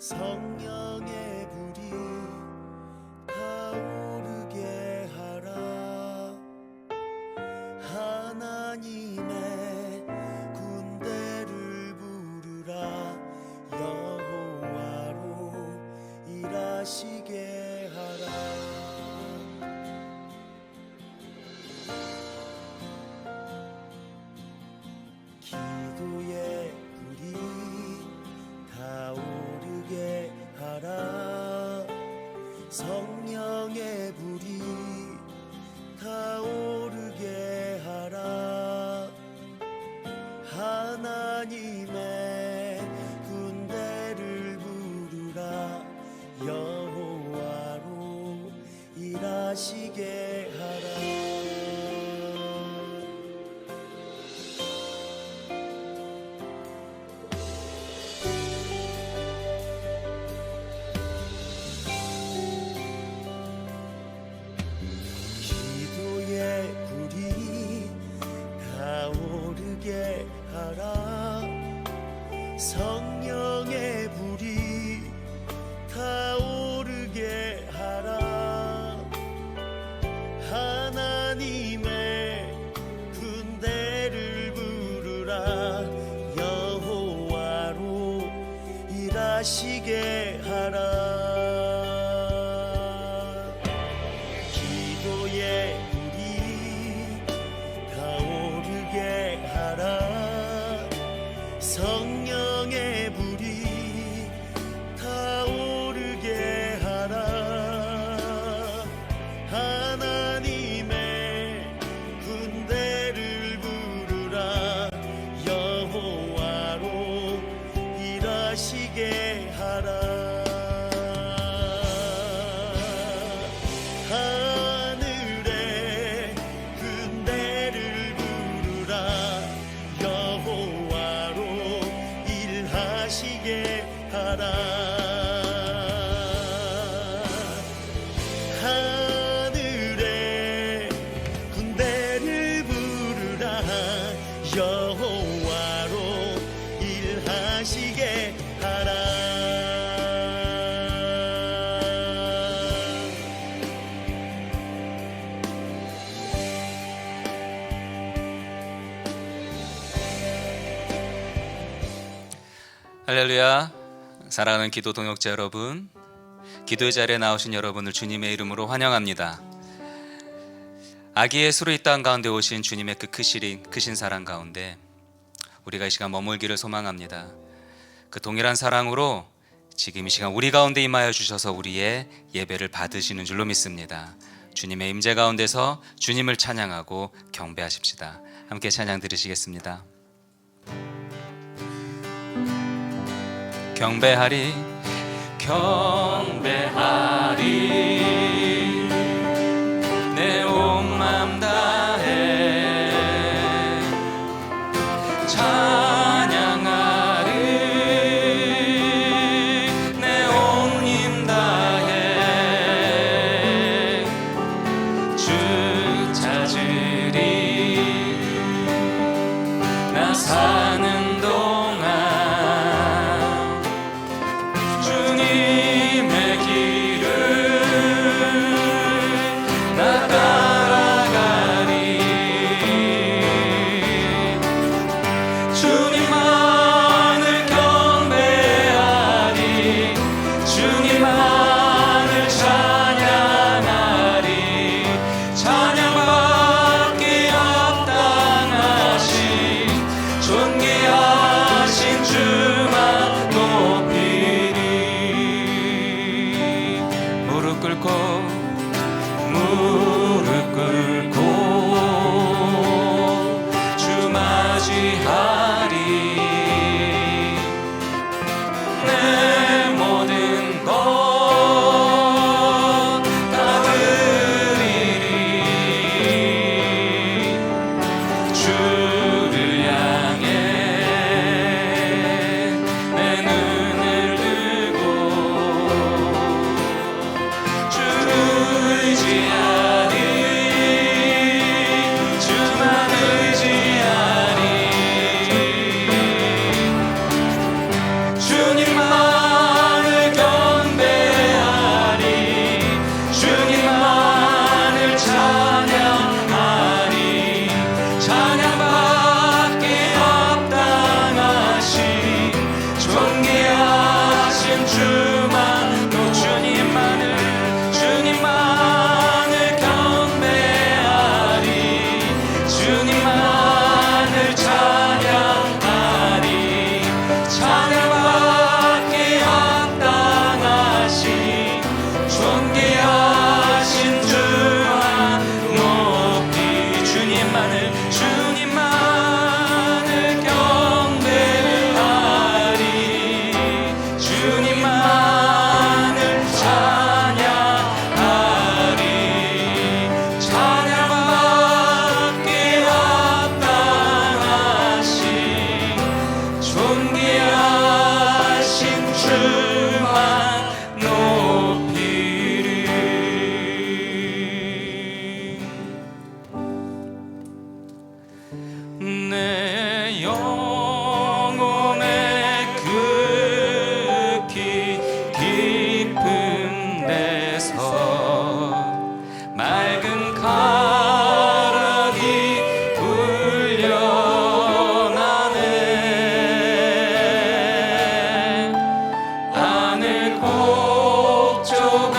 성령의 불이 타오르게 하라. 하나님의 군대를 부르라. 여호와로 일하시게 하라. 기도의 불이 타오르게 하라. 성령의 불이 타오르게 하라. 하나님의 군대를 부르라. 여호와로 일하시게 하라. 하라. 성령의 불이 타오르게 하라. 하나님의 군대를 부르라. 여호와로 일하시게 하라. 기도의 불이 타오르게 하라. 성령의 불이 타오르게 하라. 하나님의 군대를 부르라. 여호와로 일하시게 하라. 하늘의 군대를 부르라. 여호와로 일하시게 하라. 하늘의 군대를 부르라. 여호와로 일하시게 하라. 할렐루야. 사랑하는 기도 동역자 여러분, 기도의 자리에 나오신 여러분을 주님의 이름으로 환영합니다. 아기 예수로 이 땅 가운데 오신 주님의 그 크신 사랑 가운데 우리가 이 시간 머물기를 소망합니다. 그 동일한 사랑으로 지금 이 시간 우리 가운데 임하여 주셔서 우리의 예배를 받으시는 줄로 믿습니다. 주님의 임재 가운데서 주님을 찬양하고 경배하십시다. 함께 찬양 들으시겠습니다. 경배하리 경배하리 내 온 맘 다해 찬양하리 내 온 힘 다해 주 찾으리 나 사는 동안 주님의 길을 나 따라가리. 주님만을 경배하리. 주님만을 찬양하리. 찬양받기 합당하신 존귀하신 주만 높이리. 무릎 꿇고 주 맞이하리. 내 모든 것 다 드리리. 주를 향해 내 눈을 들고 주를 의지하리. 주만 의지하리. 주님만을 찬양받기 합당하신 존귀하신 주만 또 주님만을 경배하리 주님만을 찬양하리 찬양받기 합당하신 존귀하신 주만 높이 주님만을 경배하리 주님만을 찬양하리 찬양받기 합당하신 존귀하신 주만 높이리 내 영혼의 극히 깊은 데서 맑은 가락이 울려나네 하늘 곡조가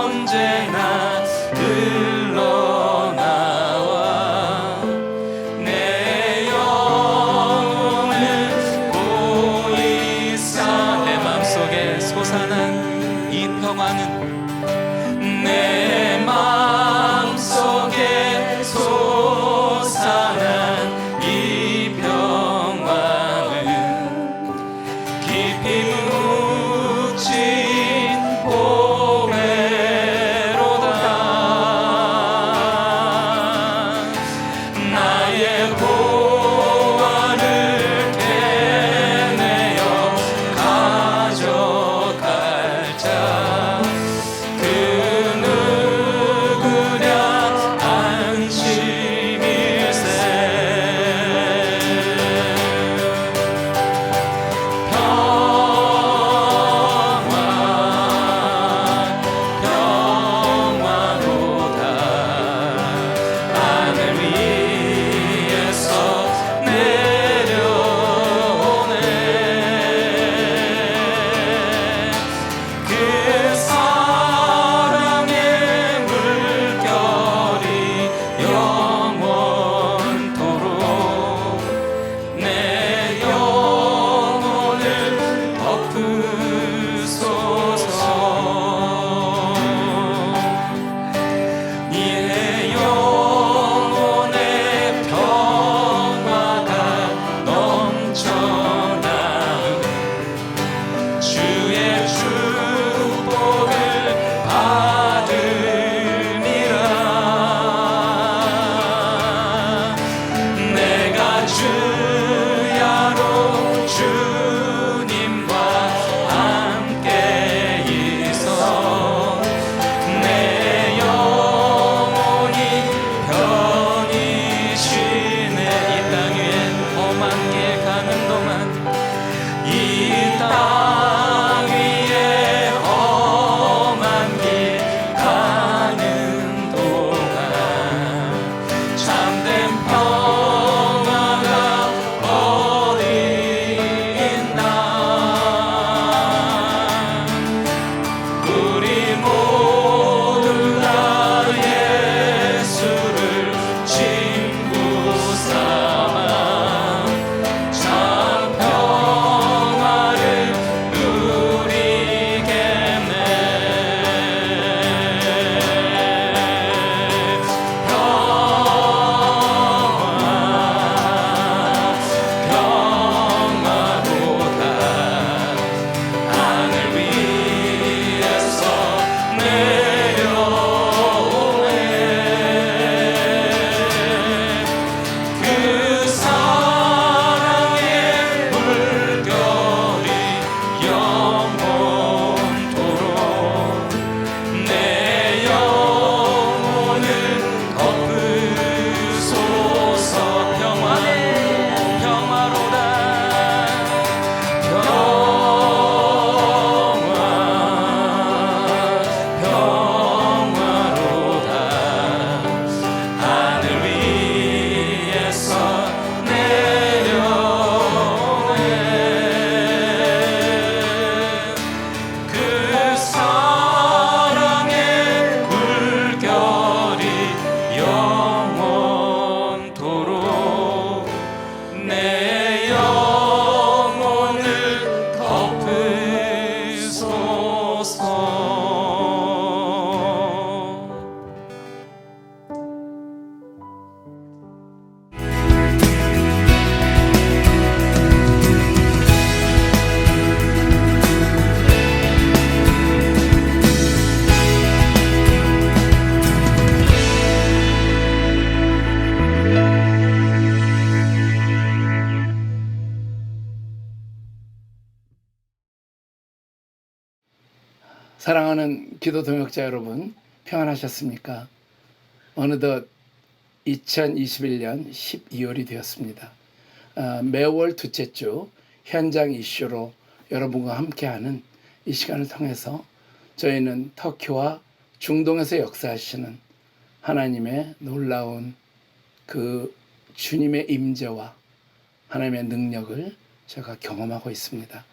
언제나 흘러나와 내 영혼의 사랑하는 기도 동역자 여러분, 평안하셨습니까? 어느덧 2021년 12월이 되었습니다. 매월 둘째 주 현장 이슈로 여러분과 함께하는 이 시간을 통해서 저희는 터키와 중동에서 역사하시는 하나님의 놀라운 그 주님의 임재와 하나님의 능력을 제가 경험하고 있습니다.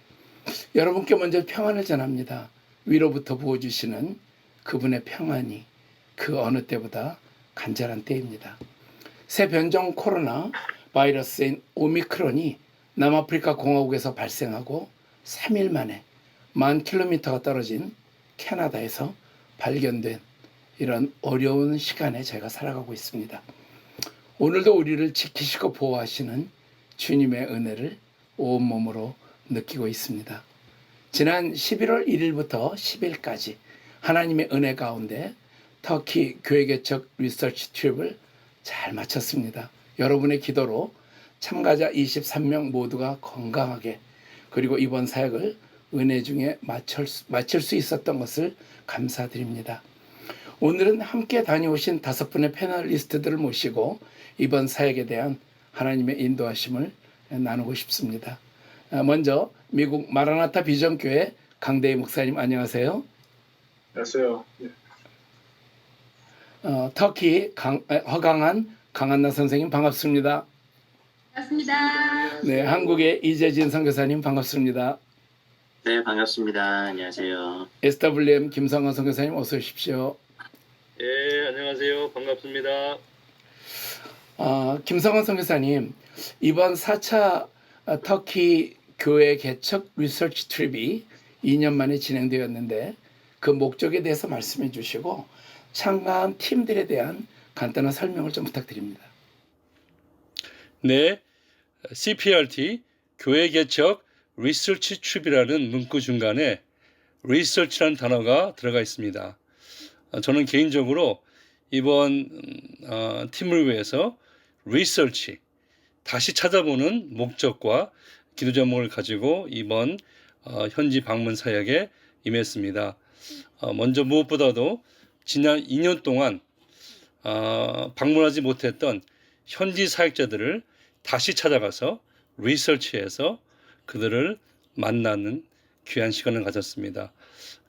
여러분께 먼저 평안을 전합니다. 위로부터 부어주시는 그분의 평안이 그 어느 때보다 간절한 때입니다. 새 변종 코로나 바이러스인 오미크론이 남아프리카 공화국에서 발생하고 3일 만에 10,000km가 떨어진 캐나다에서 발견된 이런 어려운 시간에 제가 살아가고 있습니다. 오늘도 우리를 지키시고 보호하시는 주님의 은혜를 온몸으로 느끼고 있습니다. 지난 11월 1일부터 10일까지 하나님의 은혜 가운데 터키 교회 개척 리서치 트립을 잘 마쳤습니다. 여러분의 기도로 참가자 23명 모두가 건강하게 그리고 이번 사역을 은혜 중에 마칠 수 있었던 것을 감사드립니다. 오늘은 함께 다녀오신 5분의 패널리스트들을 모시고 이번 사역에 대한 하나님의 인도하심을 나누고 싶습니다. 먼저 미국 마라나타 비전교회 강대희 목사님 안녕하세요. 안녕하세요. 네. 터키 허강한 강한나 선생님 반갑습니다. 반갑습니다. 네, 한국의 이재진 선교사님 반갑습니다. 네, 반갑습니다. 안녕하세요. SWM 김성원 선교사님 어서 오십시오. 예, 안녕하세요. 반갑습니다. 김성원 선교사님, 이번 4차 터키 교회 개척 리서치 트립이 2년 만에 진행되었는데 그 목적에 대해서 말씀해 주시고 참가한 팀들에 대한 간단한 설명을 좀 부탁드립니다. 네, CPRT 교회 개척 리서치 트립이라는 문구 중간에 리서치라는 단어가 들어가 있습니다. 저는 개인적으로 이번 팀을 위해서 리서치, 다시 찾아보는 목적과 기도 제목을 가지고 이번 현지 방문 사역에 임했습니다. 먼저 무엇보다도 지난 2년 동안 방문하지 못했던 현지 사역자들을 다시 찾아가서 리서치해서 그들을 만나는 귀한 시간을 가졌습니다.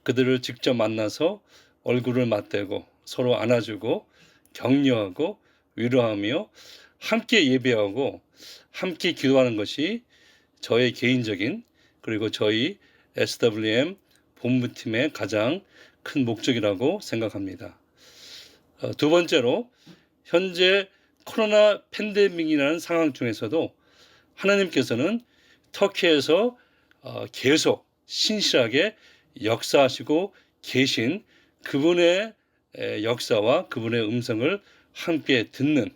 그들을 직접 만나서 얼굴을 맞대고 서로 안아주고 격려하고 위로하며 함께 예배하고 함께 기도하는 것이 저의 개인적인 그리고 저희 SWM 본부팀의 가장 큰 목적이라고 생각합니다. 두 번째로 현재 코로나 팬데믹이라는 상황 중에서도 하나님께서는 터키에서 계속 신실하게 역사하시고 계신 그분의 역사와 그분의 음성을 함께 듣는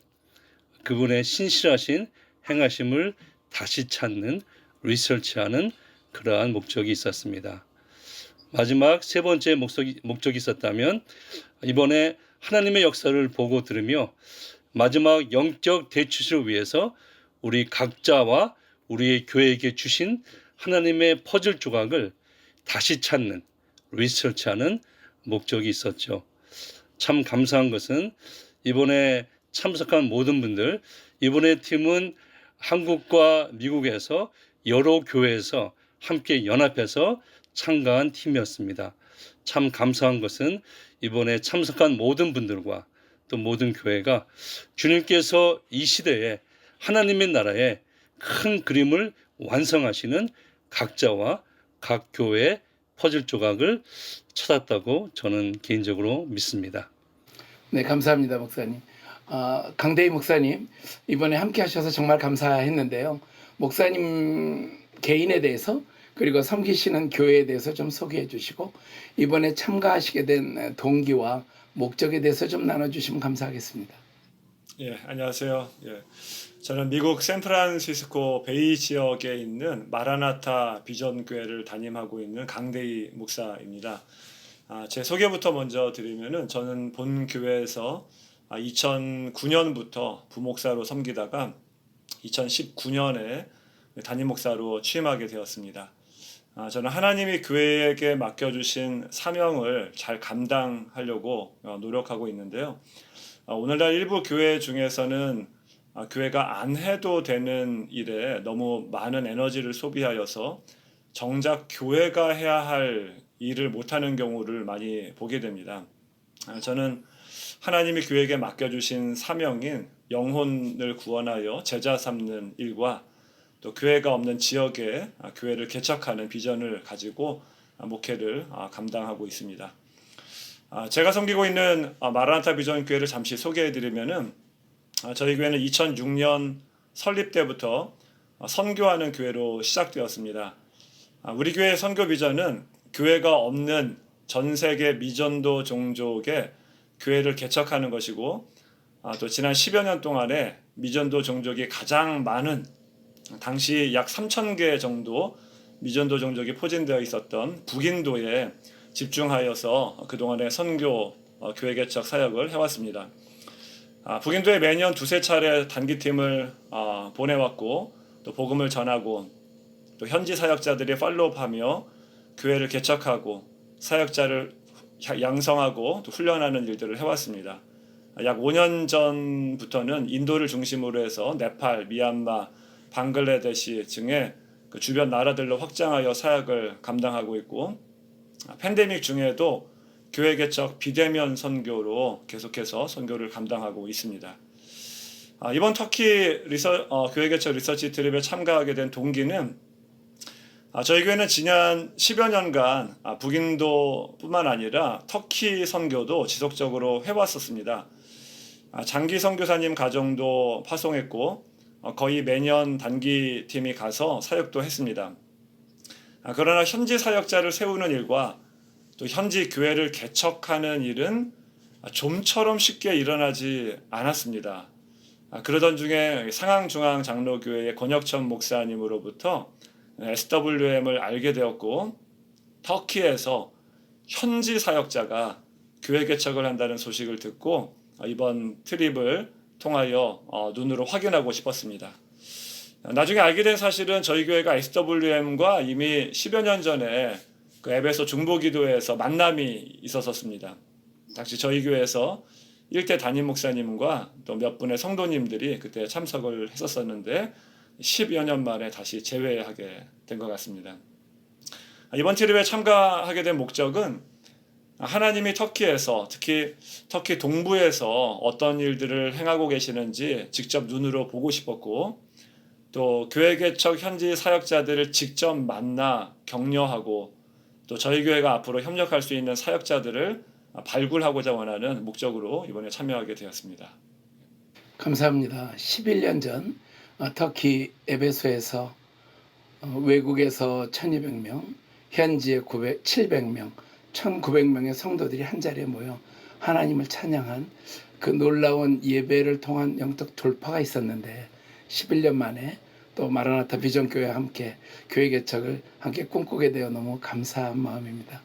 그분의 신실하신 행하심을 다시 찾는 리서치하는 그러한 목적이 있었습니다. 마지막 세 번째 목적이 있었다면 이번에 하나님의 역사를 보고 들으며 마지막 영적 대추시를 위해서 우리 각자와 우리의 교회에게 주신 하나님의 퍼즐 조각을 다시 찾는 리서치하는 목적이 있었죠. 참 감사한 것은 이번에 참석한 모든 분들, 이번에 팀은 한국과 미국에서 여러 교회에서 함께 연합해서 참가한 팀이었습니다. 참 감사한 것은 이번에 참석한 모든 분들과 또 모든 교회가 주님께서 이 시대에 하나님의 나라에 큰 그림을 완성하시는 각자와 각 교회의 퍼즐 조각을 찾았다고 저는 개인적으로 믿습니다. 네, 감사합니다, 목사님. 강대희 목사님, 이번에 함께 하셔서 정말 감사했는데요. 목사님 개인에 대해서 그리고 섬기시는 교회에 대해서 좀 소개해 주시고 이번에 참가하시게 된 동기와 목적에 대해서 좀 나눠주시면 감사하겠습니다. 예, 안녕하세요. 예, 저는 미국 샌프란시스코 베이 지역에 있는 마라나타 비전교회를 담임하고 있는 강대희 목사입니다. 제 소개부터 먼저 드리면은 저는 본 교회에서 2009년부터 부목사로 섬기다가 2019년에 담임 목사로 취임하게 되었습니다. 저는 하나님이 교회에게 맡겨주신 사명을 잘 감당하려고 노력하고 있는데요. 오늘날 일부 교회 중에서는 교회가 안 해도 되는 일에 너무 많은 에너지를 소비하여서 정작 교회가 해야 할 일을 못하는 경우를 많이 보게 됩니다. 저는 하나님이 교회에게 맡겨주신 사명인 영혼을 구원하여 제자 삼는 일과 또 교회가 없는 지역에 교회를 개척하는 비전을 가지고 목회를 감당하고 있습니다. 제가 섬기고 있는 마라나타 비전 교회를 잠시 소개해 드리면은 저희 교회는 2006년 설립 때부터 선교하는 교회로 시작되었습니다. 우리 교회의 선교 비전은 교회가 없는 전 세계 미전도 종족의 교회를 개척하는 것이고, 또 지난 10여 년 동안에 미전도 종족이 가장 많은, 당시 약 3,000개 정도 미전도 종족이 포진되어 있었던 북인도에 집중하여서 그동안의 선교 교회 개척 사역을 해왔습니다. 북인도에 매년 두세 차례 단기팀을 보내왔고, 또 복음을 전하고, 또 현지 사역자들이 팔로우하며 교회를 개척하고 사역자를 양성하고 또 훈련하는 일들을 해왔습니다. 약 5년 전부터는 인도를 중심으로 해서 네팔, 미얀마, 방글라데시 등의 그 주변 나라들로 확장하여 사역을 감당하고 있고, 팬데믹 중에도 교회 개척 비대면 선교로 계속해서 선교를 감당하고 있습니다. 이번 터키 교회 개척 리서치 트립에 참가하게 된 동기는 저희 교회는 지난 10여 년간 북인도뿐만 아니라 터키 선교도 지속적으로 해왔었습니다. 장기 선교사님 가정도 파송했고, 거의 매년 단기팀이 가서 사역도 했습니다. 그러나 현지 사역자를 세우는 일과 또 현지 교회를 개척하는 일은 좀처럼 쉽게 일어나지 않았습니다. 그러던 중에 상항중앙장로교회의 권혁천 목사님으로부터 SWM을 알게 되었고, 터키에서 현지 사역자가 교회 개척을 한다는 소식을 듣고 이번 트립을 통하여 눈으로 확인하고 싶었습니다. 나중에 알게 된 사실은 저희 교회가 SWM과 이미 10여 년 전에 그 에베소 중보기도회에서 만남이 있었습니다. 당시 저희 교회에서 일대 담임 목사님과 또 몇 분의 성도님들이 그때 참석을 했었는데 10여 년 만에 다시 재회하게 된 것 같습니다. 이번 트립에 참가하게 된 목적은 하나님이 터키에서, 특히 터키 동부에서 어떤 일들을 행하고 계시는지 직접 눈으로 보고 싶었고, 또 교회 개척 현지 사역자들을 직접 만나 격려하고, 또 저희 교회가 앞으로 협력할 수 있는 사역자들을 발굴하고자 원하는 목적으로 이번에 참여하게 되었습니다. 감사합니다. 11년 전 터키 에베소에서 외국에서 1200명, 현지에 700명, 1900명의 성도들이 한자리에 모여 하나님을 찬양한 그 놀라운 예배를 통한 영적 돌파가 있었는데, 11년 만에 또 마라나타 비전교회와 함께 교회 개척을 함께 꿈꾸게 되어 너무 감사한 마음입니다.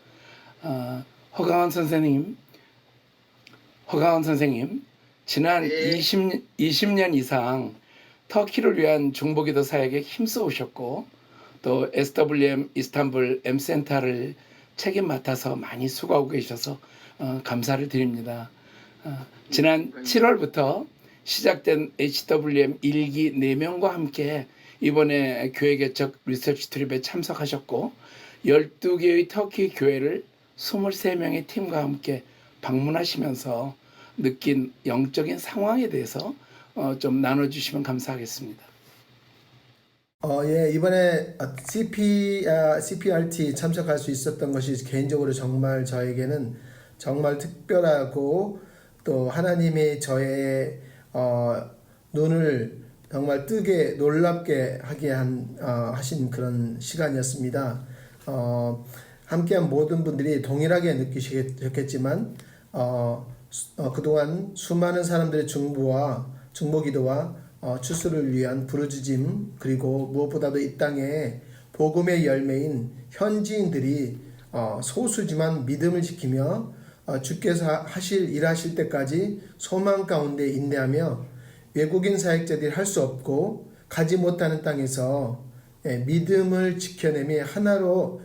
허강원 선생님, 지난 20년 이상 터키를 위한 중보기도 사역에 힘써 오셨고, 또 SWM 이스탄불 M센터를 책임 맡아서 많이 수고하고 계셔서 감사를 드립니다. 지난 7월부터 시작된 HWM 1기 4명과 함께 이번에 교회 개척 리서치 트립에 참석하셨고, 12개의 터키 교회를 23명의 팀과 함께 방문하시면서 느낀 영적인 상황에 대해서 좀 나눠주시면 감사하겠습니다. 예, 이번에 CPRT 참석할 수 있었던 것이 개인적으로 정말 저에게는 정말 특별하고, 또 하나님이 저의 눈을 정말 뜨게 놀랍게 하게 하신 그런 시간이었습니다. 함께한 모든 분들이 동일하게 느끼시겠지만 그동안 수많은 사람들의 중보기도와 추수를 위한 부르짖음, 그리고 무엇보다도 이 땅에 복음의 열매인 현지인들이 소수지만 믿음을 지키며 주께서 일하실 때까지 소망 가운데 인내하며 외국인 사역자들이 할 수 없고 가지 못하는 땅에서 믿음을 지켜냄이 하나로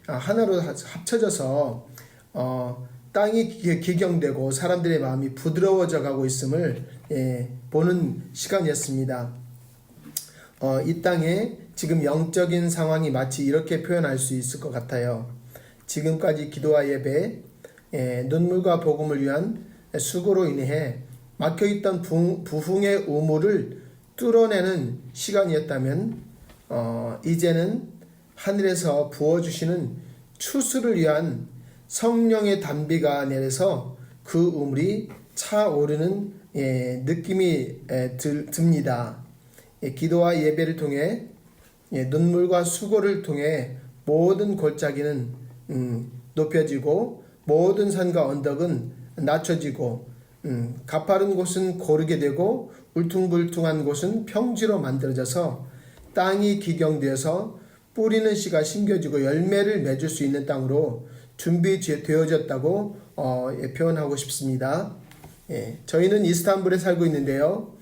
하나로 합쳐져서 땅이 기경되고 사람들의 마음이 부드러워져 가고 있음을 보는 시간이었습니다. 이 땅에 지금 영적인 상황이 마치 이렇게 표현할 수 있을 것 같아요. 지금까지 기도와 예배, 눈물과 복음을 위한 수고로 인해 막혀있던 부흥의 우물을 뚫어내는 시간이었다면 이제는 하늘에서 부어주시는 추수를 위한 성령의 단비가 내려서 그 우물이 차오르는 느낌이 듭니다. 기도와 예배를 통해 눈물과 수고를 통해 모든 골짜기는 높여지고 모든 산과 언덕은 낮춰지고 가파른 곳은 고르게 되고 울퉁불퉁한 곳은 평지로 만들어져서 땅이 기경되어서 뿌리는 씨가 심겨지고 열매를 맺을 수 있는 땅으로 준비되어졌다고 표현하고 싶습니다. 저희는 이스탄불에 살고 있는데요.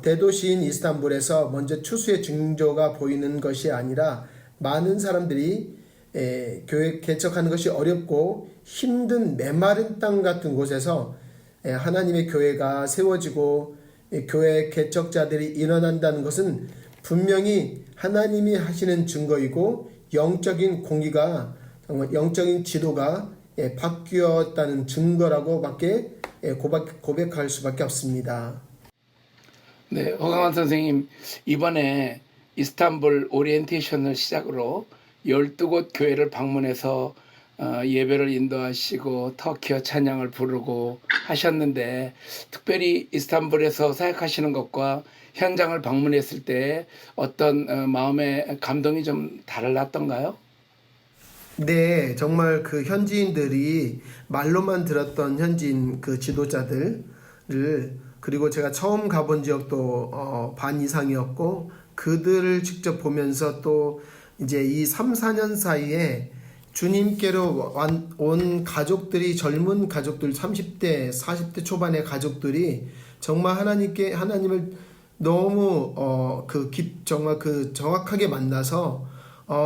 대도시인 이스탄불에서 먼저 추수의 징조가 보이는 것이 아니라 많은 사람들이 교회 개척하는 것이 어렵고 힘든 메마른 땅 같은 곳에서 하나님의 교회가 세워지고 교회 개척자들이 일어난다는 것은 분명히 하나님이 하시는 증거이고 영적인 공의가 정말 영적인 지도가 바뀌었다는 증거라고밖에 고백할 수밖에 없습니다. 네, 허강환 선생님, 이번에 이스탄불 오리엔테이션을 시작으로 12곳 교회를 방문해서 예배를 인도하시고 터키어 찬양을 부르고 하셨는데, 특별히 이스탄불에서 사역하시는 것과 현장을 방문했을 때 어떤 마음의 감동이 좀 달랐던가요? 네, 정말 그 현지인들이 말로만 들었던 현지인 그 지도자들을, 그리고 제가 처음 가본 지역도 반 이상이었고 그들을 직접 보면서 또 이제 이 3, 4년 사이에 주님께로 온 가족들이, 젊은 가족들, 30대, 40대 초반의 가족들이 정말 하나님을 너무 정말 정확하게 만나서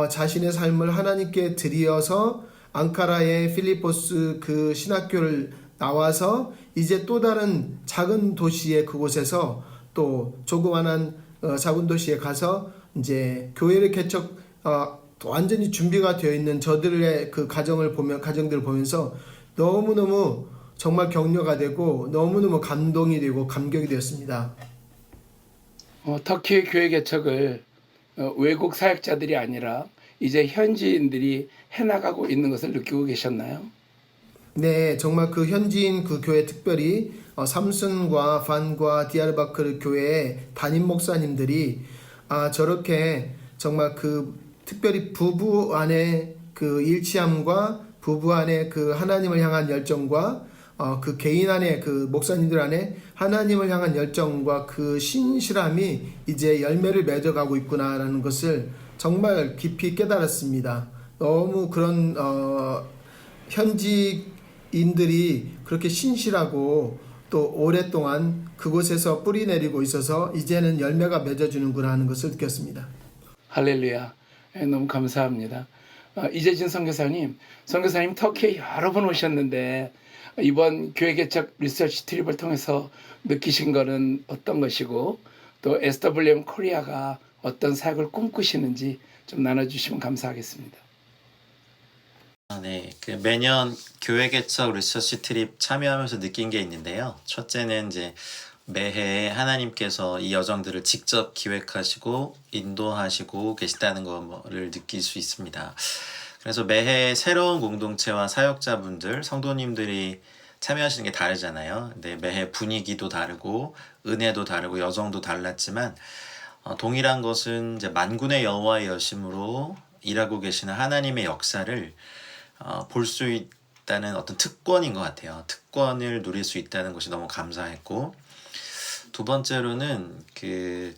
자신의 삶을 하나님께 드리어서 앙카라의 필리포스 그 신학교를 나와서 이제 또 다른 작은 도시의 그곳에서 또 조그만한 작은 도시에 가서 이제 교회를 개척 완전히 준비가 되어 있는 저들의 그 가정들을 보면서 너무너무 정말 격려가 되고 너무너무 감동이 되고 감격이 되었습니다. 터키의 교회 개척을 외국 사역자들이 아니라 이제 현지인들이 해나가고 있는 것을 느끼고 계셨나요? 네, 정말 그 현지인 그 교회, 특별히 삼순과 반과 디아르바크르 교회의 담임 목사님들이 저렇게 정말 그 특별히 부부 안에 그 일치함과 부부 안에 그 하나님을 향한 열정과 그 개인 안에 그 목사님들 안에 하나님을 향한 열정과 그 신실함이 이제 열매를 맺어가고 있구나라는 것을 정말 깊이 깨달았습니다. 너무 그런 현지인들이 그렇게 신실하고 또 오랫동안 그곳에서 뿌리 내리고 있어서 이제는 열매가 맺어주는구나 하는 것을 느꼈습니다. 할렐루야. 너무 감사합니다. 이재진 선교사님 터키에 여러 번 오셨는데 이번 교회 개척 리서치 트립을 통해서 느끼신 거는 어떤 것이고, 또 SWM 코리아가 어떤 사역을 꿈꾸시는지 좀 나눠주시면 감사하겠습니다. 네, 그 매년 교회 개척 리서치 트립 참여하면서 느낀 게 있는데요. 첫째는 이제 매해 하나님께서 이 여정들을 직접 기획하시고 인도하시고 계시다는 것을 느낄 수 있습니다. 그래서 매해 새로운 공동체와 사역자분들, 성도님들이 참여하시는 게 다르잖아요. 근데 매해 분위기도 다르고 은혜도 다르고 여정도 달랐지만 동일한 것은 이제 만군의 여호와의 여심으로 일하고 계시는 하나님의 역사를 볼 수 있다는 어떤 특권인 것 같아요. 특권을 누릴 수 있다는 것이 너무 감사했고, 두 번째로는 그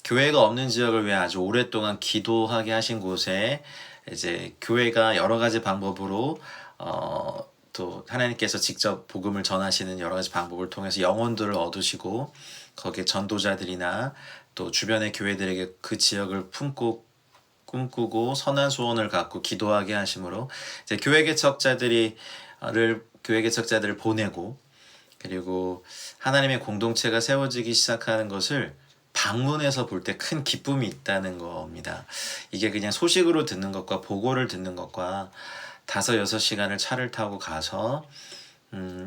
교회가 없는 지역을 위해 아주 오랫동안 기도하게 하신 곳에 이제 교회가 여러 가지 방법으로 또 하나님께서 직접 복음을 전하시는 여러 가지 방법을 통해서 영혼들을 얻으시고 거기에 전도자들이나 또 주변의 교회들에게 그 지역을 꿈꾸고 선한 소원을 갖고 기도하게 하심으로 이제 교회 개척자들을 보내고, 그리고 하나님의 공동체가 세워지기 시작하는 것을 방문해서 볼 때 큰 기쁨이 있다는 겁니다. 이게 그냥 소식으로 듣는 것과 보고를 듣는 것과 5-6시간을 차를 타고 가서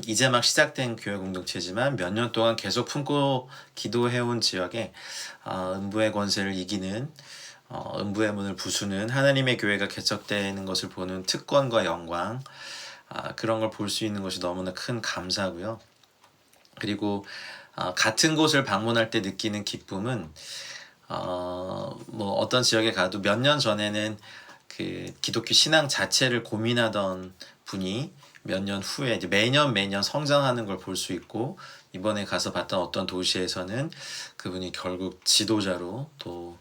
이제 막 시작된 교회 공동체지만 몇 년 동안 계속 품고 기도해온 지역에 음부의 권세를 이기는, 음부의 문을 부수는 하나님의 교회가 개척되는 것을 보는 특권과 영광, 그런 걸 볼 수 있는 것이 너무나 큰 감사고요. 그리고 같은 곳을 방문할 때 느끼는 기쁨은 뭐 어떤 지역에 가도 몇 년 전에는 그 기독교 신앙 자체를 고민하던 분이 몇 년 후에 이제 매년 성장하는 걸 볼 수 있고, 이번에 가서 봤던 어떤 도시에서는 그분이 결국 지도자로 또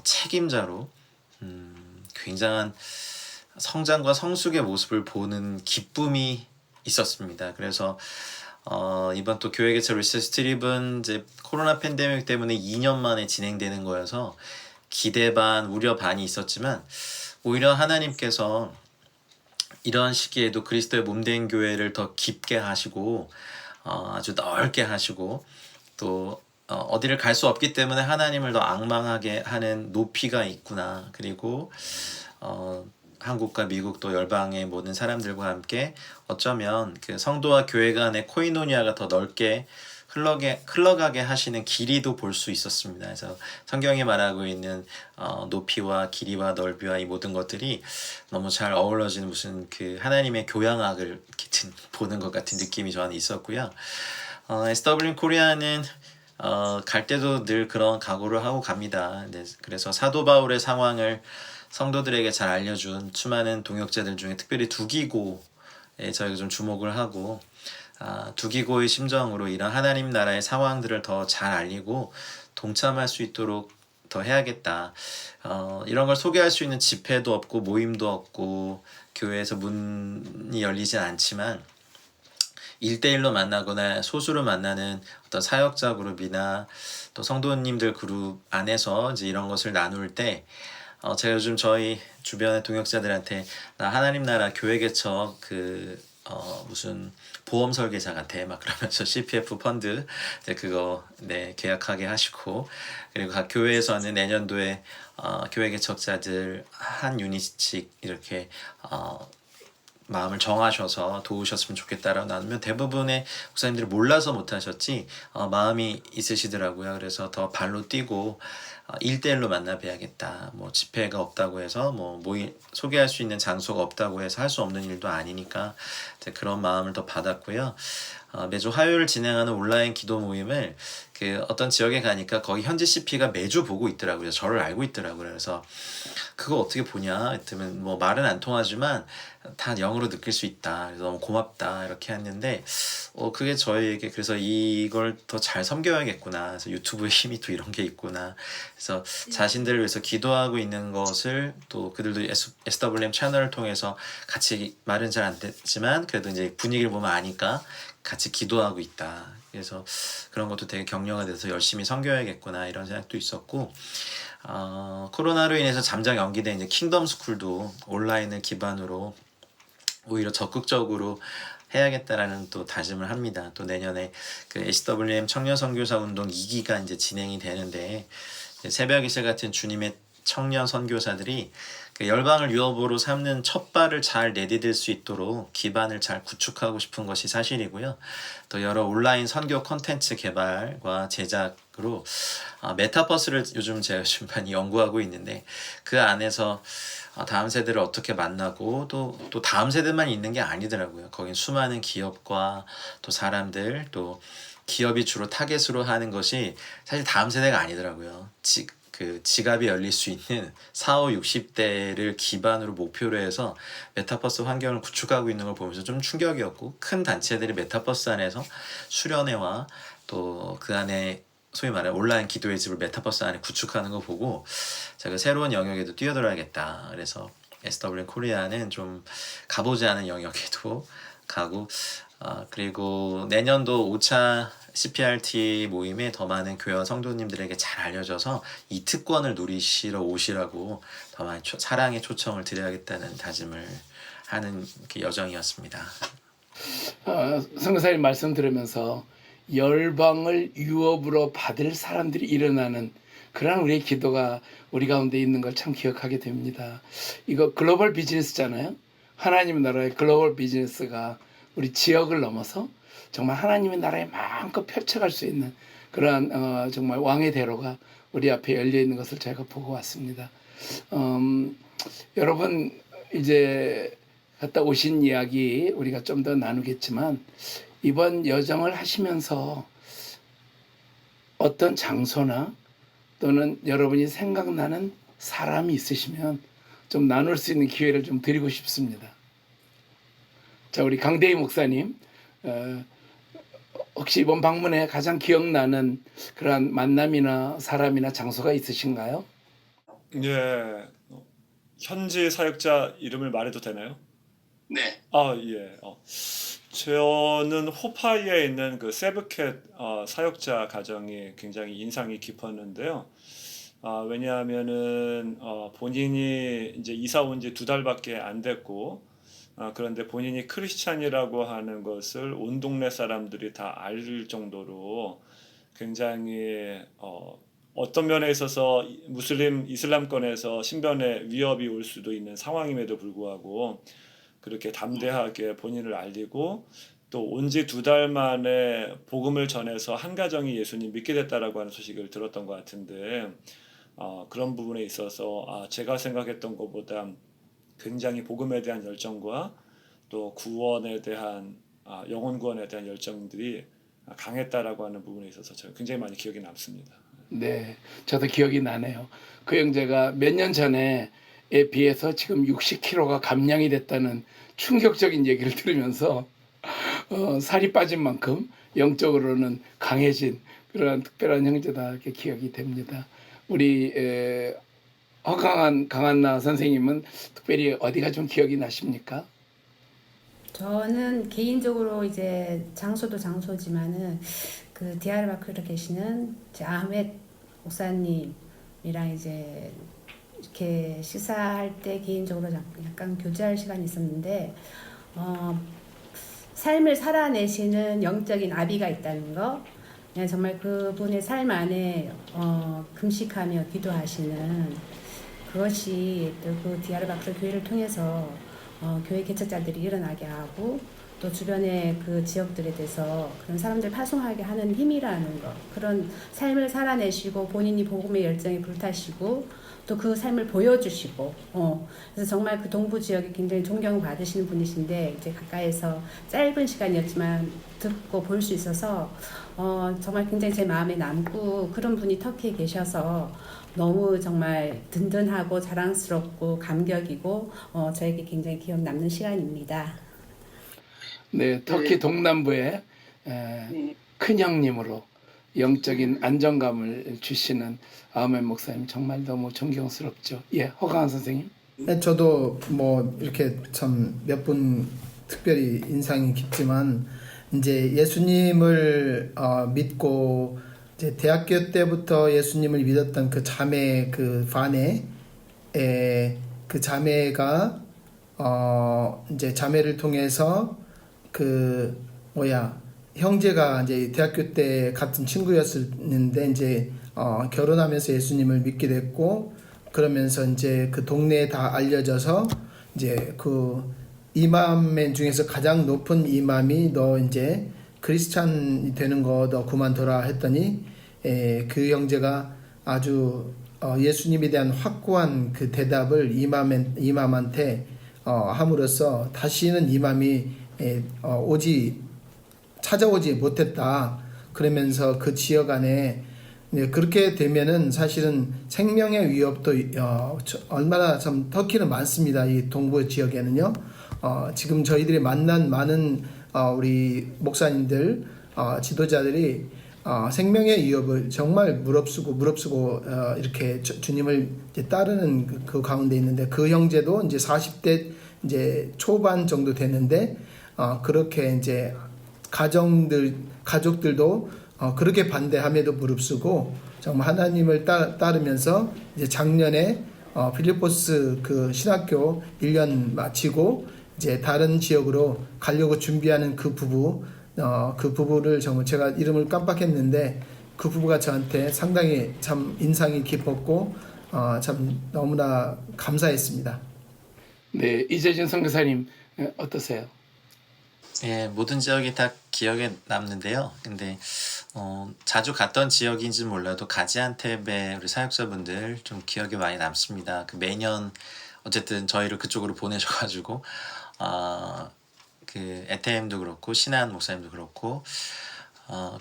책임자로 굉장한 성장과 성숙의 모습을 보는 기쁨이 있었습니다. 그래서 이번 또 교회 개척 리서치 트립은 이제 코로나 팬데믹 때문에 2년 만에 진행되는 거여서 기대 반 우려 반이 있었지만, 오히려 하나님께서 이러한 시기에도 그리스도의 몸된 교회를 더 깊게 하시고 아주 넓게 하시고, 또 어디를 갈 수 없기 때문에 하나님을 더 앙망하게 하는 높이가 있구나. 그리고 한국과 미국 또 열방의 모든 사람들과 함께 어쩌면 그 성도와 교회 간의 코이노니아가 더 넓게 흘러가게 하시는 길이도 볼 수 있었습니다. 그래서 성경이 말하고 있는 높이와 길이와 넓이와 이 모든 것들이 너무 잘 어우러지는 무슨 그 하나님의 교양학을 보는 것 같은 느낌이 저는 있었고요. SW 코리아는 갈 때도 늘 그런 각오를 하고 갑니다. 네, 그래서 사도 바울의 상황을 성도들에게 잘 알려준 수많은 동역자들 중에 특별히 두기고에 저희가 좀 주목을 하고, 두기고의 심정으로 이런 하나님 나라의 상황들을 더 잘 알리고 동참할 수 있도록 더 해야겠다. 이런 걸 소개할 수 있는 집회도 없고 모임도 없고 교회에서 문이 열리진 않지만 1대1로 만나거나 소수로 만나는 어떤 사역자 그룹이나 또 성도님들 그룹 안에서 이제 이런 것을 나눌 때 제가 요즘 저희 주변의 동역자들한테 나 하나님 나라 교회 개척 무슨 보험 설계자 같아 막 그러면서 CPF 펀드 그거 계약하게 하시고, 그리고 각 교회에서는 내년도에 교회 개척자들 한 유닛씩 이렇게 마음을 정하셔서 도우셨으면 좋겠다라고 나누면 대부분의 목사님들이 몰라서 못하셨지 마음이 있으시더라고요. 그래서 더 발로 뛰고 1대1로 만나 뵈야겠다. 뭐 집회가 없다고 해서 뭐 소개할 수 있는 장소가 없다고 해서 할 수 없는 일도 아니니까 그런 마음을 더 받았고요. 매주 화요일 진행하는 온라인 기도 모임을 어떤 지역에 가니까 거기 현지 CP가 매주 보고 있더라고요. 저를 알고 있더라고요. 그래서 그거 어떻게 보냐 했더니 뭐 말은 안 통하지만 다 영어로 느낄 수 있다. 그래서 너무 고맙다 이렇게 했는데 그게 저희에게 그래서 이걸 더 잘 섬겨야겠구나. 그래서 유튜브에 힘이 또 이런 게 있구나. 그래서 자신들을 위해서 기도하고 있는 것을 또 그들도 SWM 채널을 통해서 같이 말은 잘 안 됐지만 그래도 이제 분위기를 보면 아니까 같이 기도하고 있다. 그래서 그런 것도 되게 격려가 돼서 열심히 섬겨야겠구나 이런 생각도 있었고, 코로나로 인해서 잠정 연기된 이제 킹덤 스쿨도 온라인을 기반으로 오히려 적극적으로 해야겠다라는 또 다짐을 합니다. 또 내년에 그 SWM 청년 선교사 운동 2기가 이제 진행이 되는데 새벽 이슬 같은 주님의 청년 선교사들이 열방을 유업으로 삼는 첫 발을 잘 내디딜 수 있도록 기반을 잘 구축하고 싶은 것이 사실이고요. 또 여러 온라인 선교 콘텐츠 개발과 제작으로 메타버스를 요즘 제가 많이 연구하고 있는데 그 안에서 다음 세대를 어떻게 만나고 또 다음 세대만 있는 게 아니더라고요. 거긴 수많은 기업과 또 사람들, 또 기업이 주로 타겟으로 하는 것이 사실 다음 세대가 아니더라고요. 지갑이 열릴 수 있는 40, 60대를 기반으로 목표로 해서 메타버스 환경을 구축하고 있는 걸 보면서 좀 충격이었고, 큰 단체들이 메타버스 안에서 수련회와 또 그 안에 소위 말해 온라인 기도의 집을 메타버스 안에 구축하는 거 보고 제가 새로운 영역에도 뛰어들어야겠다. 그래서 SWM 코리아는 좀 가보지 않은 영역에도 가고 그리고 내년도 5차 CPRT 모임에 더 많은 교회와 성도님들에게 잘 알려져서 이 특권을 누리시러 오시라고 더 많이 사랑의 초청을 드려야겠다는 다짐을 하는 여정이었습니다. 선교사님 말씀 들으면서 열방을 유업으로 받을 사람들이 일어나는 그런 우리의 기도가 우리 가운데 있는 걸 참 기억하게 됩니다. 이거 글로벌 비즈니스잖아요. 하나님의 나라의 글로벌 비즈니스가 우리 지역을 넘어서 정말 하나님의 나라에 마음껏 펼쳐갈 수 있는 그러한 정말 왕의 대로가 우리 앞에 열려 있는 것을 제가 보고 왔습니다. 여러분 이제 갔다 오신 이야기 우리가 좀 더 나누겠지만 이번 여정을 하시면서 어떤 장소나 또는 여러분이 생각나는 사람이 있으시면 좀 나눌 수 있는 기회를 좀 드리고 싶습니다. 자, 우리 강대희 목사님, 혹시 이번 방문에 가장 기억나는 그러한 만남이나 사람이나 장소가 있으신가요? 예, 현지 사역자 이름을 말해도 되나요? 네. 예. 저는 호파이에 있는 그 세브캣 사역자 가정이 굉장히 인상이 깊었는데요. 왜냐하면은 본인이 이제 이사 온 지 2달밖에 안 됐고, 그런데 본인이 크리스찬이라고 하는 것을 온 동네 사람들이 다 알 정도로 굉장히 어떤 면에 있어서 이슬람권에서 신변에 위협이 올 수도 있는 상황임에도 불구하고 그렇게 담대하게 본인을 알리고 또 온 지 2달 만에 복음을 전해서 한 가정이 예수님 믿게 됐다라고 하는 소식을 들었던 것 같은데 그런 부분에 있어서 제가 생각했던 것보다 굉장히 복음에 대한 열정과 또 구원에 대한 영혼 구원에 대한 열정들이 강했다라고 하는 부분에 있어서 저는 굉장히 많이 기억이 남습니다. 네, 저도 기억이 나네요. 그 형제가 몇 년 전에 에 비해서 지금 60kg가 감량이 됐다는 충격적인 얘기를 들으면서 살이 빠진 만큼 영적으로는 강해진 그런 특별한 형제다 이렇게 기억이 됩니다. 우리 강한나 선생님은 특별히 어디가 좀 기억이 나십니까? 저는 개인적으로 이제 장소도 장소지만은 그 디아르바크르에 계시는 이제 아흐멧 목사님이랑 이제 이렇게 식사할 때 개인적으로 약간 교제할 시간이 있었는데 삶을 살아내시는 영적인 아비가 있다는 거, 그냥 정말 그분의 삶 안에 금식하며 기도하시는 그것이 또 그 디아르바크르 교회를 통해서 교회 개척자들이 일어나게 하고 또 주변의 그 지역들에 대해서 그런 사람들 파송하게 하는 힘이라는 것, 그런 삶을 살아내시고 본인이 복음의 열정에 불타시고 또 그 삶을 보여주시고 그래서 정말 그 동부 지역에 굉장히 존경받으시는 분이신데 이제 가까이서 짧은 시간이었지만 듣고 볼 수 있어서 정말 굉장히 제 마음에 남고 그런 분이 터키에 계셔서 너무 정말 든든하고 자랑스럽고 감격이고 저에게 굉장히 기억 남는 시간입니다. 네, 터키 동남부의 큰 형님으로 영적인 안정감을 주시는 아멘 목사님 정말 너무 존경스럽죠. 예, 허강한 선생님. 네, 저도 뭐 이렇게 참 몇 분 특별히 인상이 깊지만 이제 예수님을 믿고 이제 대학교 때부터 예수님을 믿었던 그 자매 그 바네 그 자매가 이제 자매를 통해서 그 형제가 이제 대학교 때 같은 친구였었는데 이제 결혼하면서 예수님을 믿게 됐고 그러면서 이제 그 동네에 다 알려져서 이제 그 이맘맨 중에서 가장 높은 이맘이 너 이제 크리스찬이 되는 거 너 그만둬라 했더니 그 형제가 아주 예수님에 대한 확고한 그 대답을 이맘한테 함으로써 다시는 이맘이 찾아오지 못했다. 그러면서 그 지역 안에 그렇게 되면은 사실은 생명의 위협도 얼마나 참 터키는 많습니다. 이 동부 지역에는요. 지금 저희들이 만난 많은 우리 목사님들 지도자들이 생명의 위협을 정말 무릅쓰고 이렇게 주님을 이제 따르는 그 가운데 있는데 그 형제도 이제 40대 이제 초반 정도 됐는데 그렇게 이제 가족들도 그렇게 반대함에도 무릅쓰고 정말 하나님을 따르면서 이제 작년에 필리포스 그 신학교 1년 마치고 이제 다른 지역으로 가려고 준비하는 그 부부를 정말 제가 이름을 깜빡했는데 그 부부가 저한테 상당히 참 인상이 깊었고 참 너무나 감사했습니다. 네, 이재진 선교사님 어떠세요? 예, 모든 지역이 다 기억에 남는데요. 근데 자주 갔던 지역인지 몰라도 가지안텝의 우리 사역자분들 좀 기억에 많이 남습니다. 그 매년 어쨌든 저희를 그쪽으로 보내셔가지고 그 에테엠도 그렇고 신한 목사님도 그렇고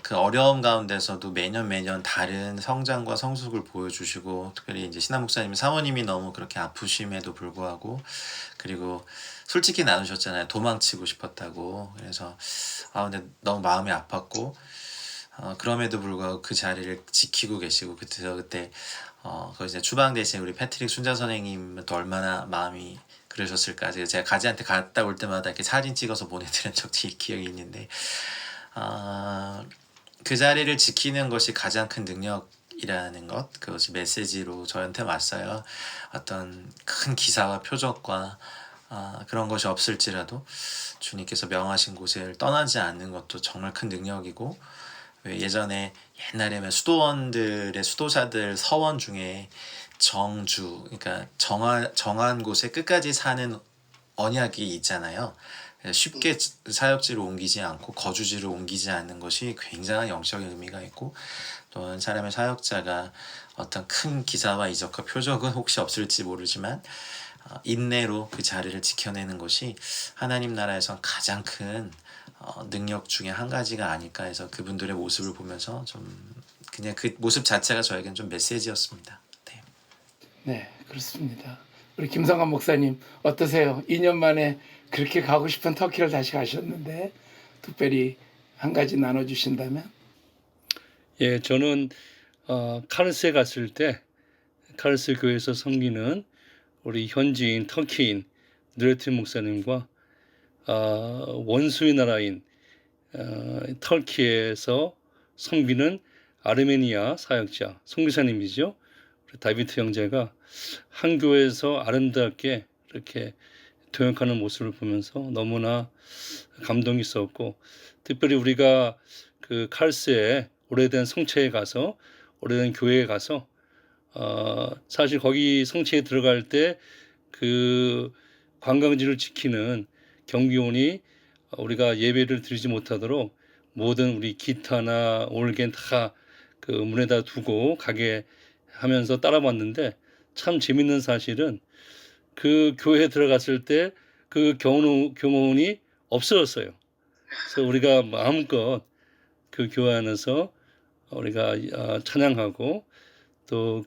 그 어려움 가운데서도 매년 다른 성장과 성숙을 보여주시고 특별히 이제 신한 목사님 사모님이 너무 그렇게 아프심에도 불구하고 그리고 솔직히 나누셨잖아요. 도망치고 싶었다고. 그래서 근데 너무 마음이 아팠고 그럼에도 불구하고 그 자리를 지키고 계시고 그때 거기 이제 추방 대신 우리 패트릭 순자 선생님은 또 얼마나 마음이 그러셨을까. 제가 가지한테 갔다 올 때마다 이렇게 사진 찍어서 보내드린 적도 기억이 있는데 그 자리를 지키는 것이 가장 큰 능력이라는 것, 그것이 메시지로 저한테 왔어요. 어떤 큰 기사와 표적과 그런 것이 없을지라도 주님께서 명하신 곳을 떠나지 않는 것도 정말 큰 능력이고, 왜 예전에 옛날에 수도원들의 수도사들 서원 중에 정주, 그러니까 정한 곳에 끝까지 사는 언약이 있잖아요. 쉽게 사역지로 옮기지 않고 거주지로 옮기지 않는 것이 굉장한 영적인 의미가 있고, 또는 사람의 사역자가 어떤 큰 기사와 이적과 표적은 혹시 없을지 모르지만 인내로 그 자리를 지켜내는 것이 하나님 나라에선 가장 큰 능력 중에 한 가지가 아닐까 해서 그분들의 모습을 보면서 좀 그냥 그 모습 자체가 저에겐 좀 메시지였습니다. 네. 네, 그렇습니다. 우리 김성관 목사님 어떠세요? 2년 만에 그렇게 가고 싶은 터키를 다시 가셨는데 특별히 한 가지 나눠주신다면? 예, 저는 카르스에 갔을 때 카르스 교회에서 섬기는 우리 현지인 터키인 누레트 목사님과 원수의 나라인 터키에서 섬기는 아르메니아 사역자 선교사님이죠. 다비트 형제가 한 교회에서 아름답게 이렇게 동역하는 모습을 보면서 너무나 감동이 있었고, 특별히 우리가 그 칼스에 오래된 성체에 가서 오래된 교회에 가서 사실 거기 성체에 들어갈 때 그 관광지를 지키는 경비원이 우리가 예배를 드리지 못하도록 모든 우리 기타나 올겐 다 그 문에다 두고 가게 하면서 따라봤는데, 참 재밌는 사실은 그 교회에 들어갔을 때 그 경호원이 없어졌어요. 그래서 우리가 마음껏 그 교회 안에서 우리가 찬양하고, 또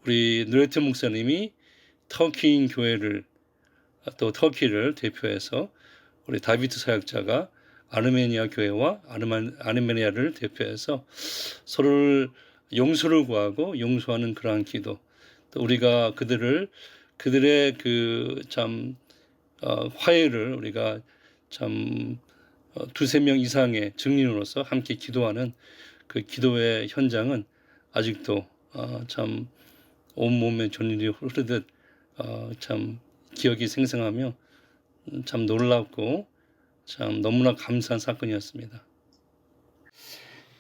우리 누레트 목사님이 터키인 교회를 또 터키를 대표해서 우리 다비트 사역자가 아르메니아 교회와 아르메니아를 대표해서 서로를 용서를 구하고 용서하는 그러한 기도, 또 우리가 그들의 그 참 화해를 우리가 참 두세 명 이상의 증인으로서 함께 기도하는 그 기도의 현장은 아직도 참 온몸에 전율이 흐르듯 참 기억이 생생하며 참 놀랍고 참 너무나 감사한 사건이었습니다.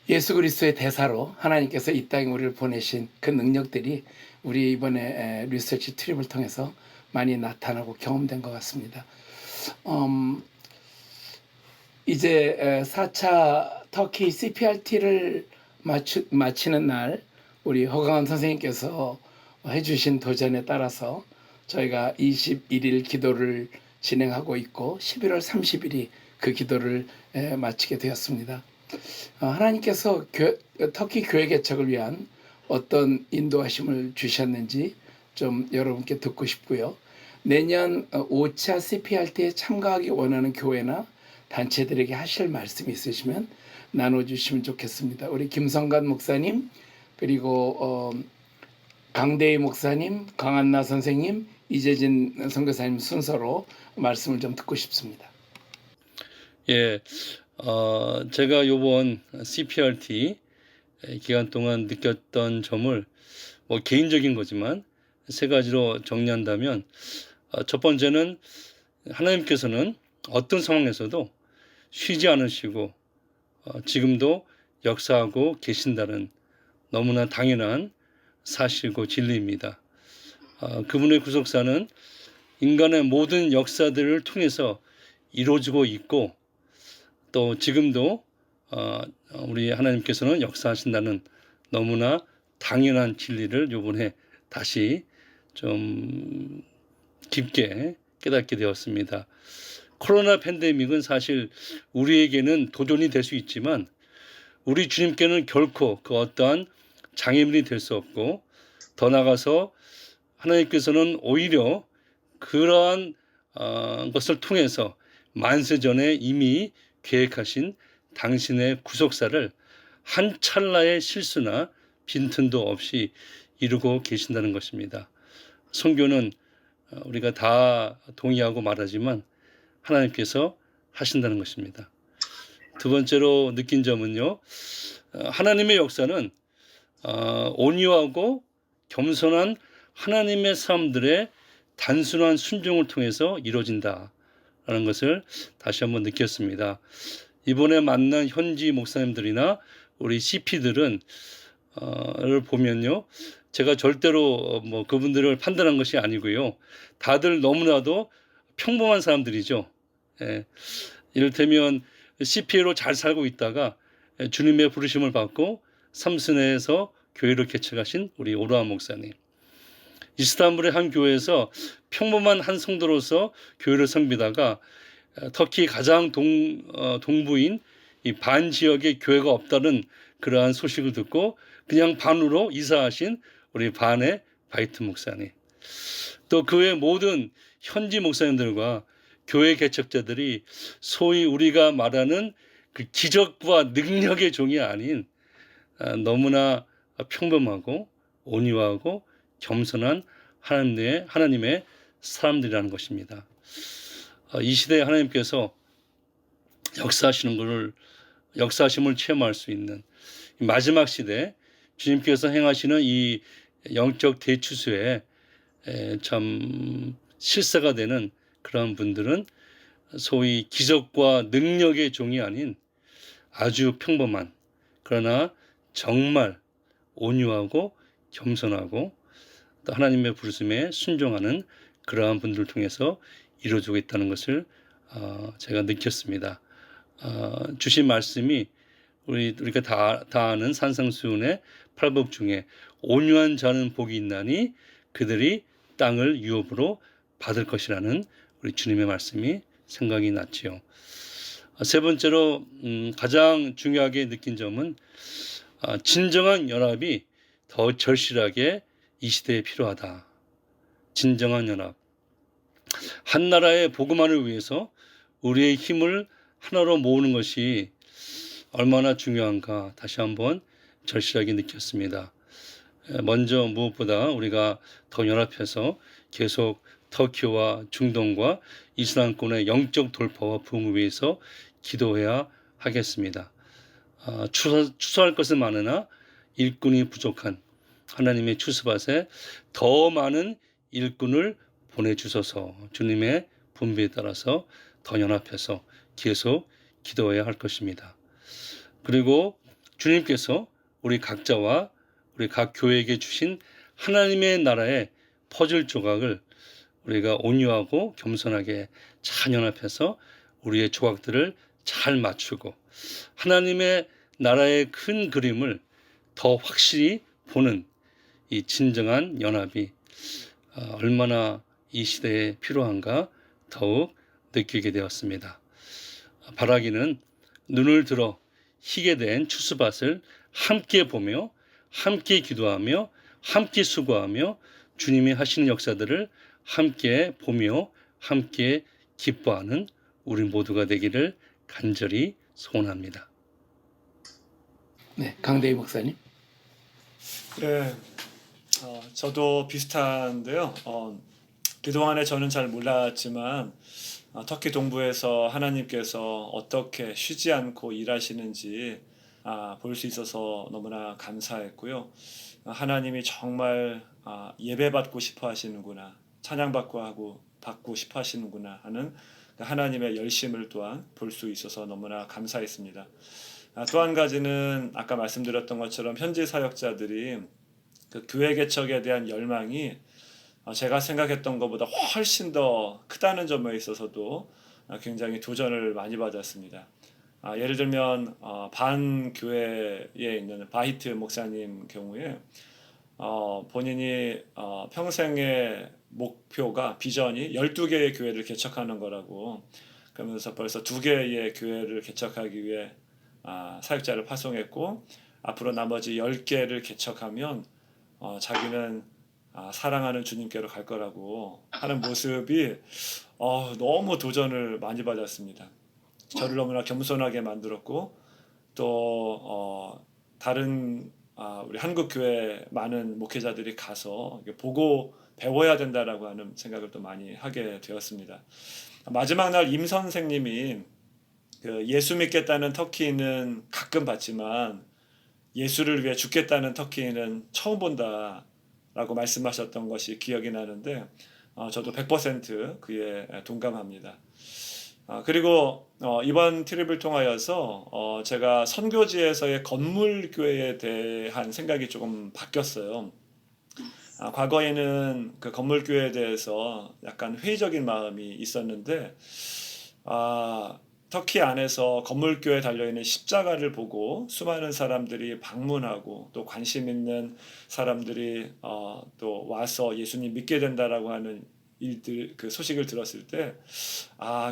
예수 그리스도의 대사로 하나님께서 이 땅에 우리를 보내신 그 능력들이 우리 이번에 리서치 트립을 통해서 많이 나타나고 경험된 것 같습니다. 이제 4차 터키 CPRT를 마치는 날 우리 허강원 선생님께서 해주신 도전에 따라서 저희가 21일 기도를 진행하고 있고 11월 30일이 그 기도를 마치게 되었습니다. 하나님께서 터키 교회 개척을 위한 어떤 인도하심을 주셨는지 좀 여러분께 듣고 싶고요. 내년 5차 CPRT에 참가하기 원하는 교회나 단체들에게 하실 말씀이 있으시면 나눠주시면 좋겠습니다. 우리 김성관 목사님, 그리고 강대희 목사님, 강한나 선생님, 이재진 선교사님 순서로 말씀을 좀 듣고 싶습니다. 예, 제가 요번 CPRT 기간 동안 느꼈던 점을 뭐 개인적인 거지만 세 가지로 정리한다면 첫 번째는 하나님께서는 어떤 상황에서도 쉬지 않으시고 지금도 역사하고 계신다는 너무나 당연한 사실이고 진리입니다. 그분의 구속사는 인간의 모든 역사들을 통해서 이루어지고 있고 또 지금도 우리 하나님께서는 역사하신다는 너무나 당연한 진리를 이번에 다시 좀 깊게 깨닫게 되었습니다. 코로나 팬데믹은 사실 우리에게는 도전이 될 수 있지만 우리 주님께는 결코 그 어떠한 장애물이 될 수 없고 더 나아가서 하나님께서는 오히려 그러한 것을 통해서 만세 전에 이미 계획하신 당신의 구속사를 한 찰나의 실수나 빈틈도 없이 이루고 계신다는 것입니다. 선교는 우리가 다 동의하고 말하지만 하나님께서 하신다는 것입니다. 두 번째로 느낀 점은요. 하나님의 역사는 온유하고 겸손한 하나님의 사람들의 단순한 순종을 통해서 이루어진다라는 것을 다시 한번 느꼈습니다. 이번에 만난 현지 목사님들이나 우리 CP들은 를 보면요. 제가 절대로 뭐 그분들을 판단한 것이 아니고요. 다들 너무나도 평범한 사람들이죠. 예. 이를테면 CPA로 잘 살고 있다가 주님의 부르심을 받고 삼순회에서 교회를 개척하신 우리 오르한 목사님. 이스탄불의 한 교회에서 평범한 한 성도로서 교회를 섬기다가 터키 가장 동부인 이 반 지역에 교회가 없다는 그러한 소식을 듣고 그냥 반으로 이사하신 우리 반의 바이트 목사님. 또 그 외 모든 현지 목사님들과 교회 개척자들이 소위 우리가 말하는 그 기적과 능력의 종이 아닌 너무나 평범하고 온유하고 겸손한 하나님의 사람들이라는 것입니다. 이 시대에 하나님께서 역사하심을 체험할 수 있는 마지막 시대 주님께서 행하시는 이 영적 대추수에 참 실세가 되는 그런 분들은 소위 기적과 능력의 종이 아닌 아주 평범한 그러나 정말 온유하고 겸손하고 또 하나님의 부르심에 순종하는 그러한 분들을 통해서 이루어지고 있다는 것을 제가 느꼈습니다. 주신 말씀이 우리가 다 아는 산상수훈의 8복 중에 온유한 자는 복이 있나니 그들이 땅을 유업으로 받을 것이라는 우리 주님의 말씀이 생각이 났지요. 세 번째로 가장 중요하게 느낀 점은 진정한 연합이 더 절실하게 이 시대에 필요하다. 진정한 연합. 한 나라의 복음화를 위해서 우리의 힘을 하나로 모으는 것이 얼마나 중요한가 다시 한번 절실하게 느꼈습니다. 먼저 무엇보다 우리가 더 연합해서 계속 터키와 중동과 이슬람권의 영적 돌파와 부흥을 위해서 기도해야 하겠습니다. 추수할 것은 많으나 일꾼이 부족한 하나님의 추수밭에 더 많은 일꾼을 보내주셔서 주님의 분배에 따라서 더 연합해서 계속 기도해야 할 것입니다. 그리고 주님께서 우리 각자와 우리 각 교회에게 주신 하나님의 나라의 퍼즐 조각을 우리가 온유하고 겸손하게 잘 연합해서 우리의 조각들을 잘 맞추고 하나님의 나라의 큰 그림을 더 확실히 보는 이 진정한 연합이 얼마나 이 시대에 필요한가 더욱 느끼게 되었습니다. 바라기는 눈을 들어 희게 된 추수밭을 함께 보며 함께 기도하며 함께 수고하며 주님이 하시는 역사들을 함께 보며 함께 기뻐하는 우리 모두가 되기를 간절히 소원합니다. 네, 강대희 목사님. 네, 저도 비슷한데요. 그동안에 저는 잘 몰랐지만 터키 동부에서 하나님께서 어떻게 쉬지 않고 일하시는지 볼 수 있어서 너무나 감사했고요. 하나님이 정말 예배받고 싶어 하시는구나, 찬양받고 싶어 하시는구나 하는 하나님의 열심을 또한 볼 수 있어서 너무나 감사했습니다. 또 한 가지는 아까 말씀드렸던 것처럼 현지 사역자들이 그 교회 개척에 대한 열망이 제가 생각했던 것보다 훨씬 더 크다는 점에 있어서도 굉장히 도전을 많이 받았습니다. 예를 들면 반교회에 있는 바히트 목사님 경우에 본인이 평생의 목표가 비전이 12개의 교회를 개척하는 거라고, 그러면서 벌써 2개의 교회를 개척하기 위해 사역자를 파송했고, 앞으로 나머지 10개를 개척하면 자기는 사랑하는 주님께로 갈 거라고 하는 모습이 너무 도전을 많이 받았습니다. 저를 너무나 겸손하게 만들었고, 또 다른 우리 한국 교회 많은 목회자들이 가서 보고 배워야 된다라고 하는 생각을 또 많이 하게 되었습니다. 마지막 날 임 선생님이 그 예수 믿겠다는 터키인은 가끔 봤지만 예수를 위해 죽겠다는 터키인은 처음 본다라고 말씀하셨던 것이 기억이 나는데, 저도 100% 그에 동감합니다. 그리고 이번 트립을 통하여서 제가 선교지에서의 건물교회에 대한 생각이 조금 바뀌었어요. 과거에는 그 건물교회에 대해서 약간 회의적인 마음이 있었는데, 터키 안에서 건물교회에 달려있는 십자가를 보고 수많은 사람들이 방문하고 또 관심 있는 사람들이 또 와서 예수님 믿게 된다라고 하는 일들, 그 소식을 들었을 때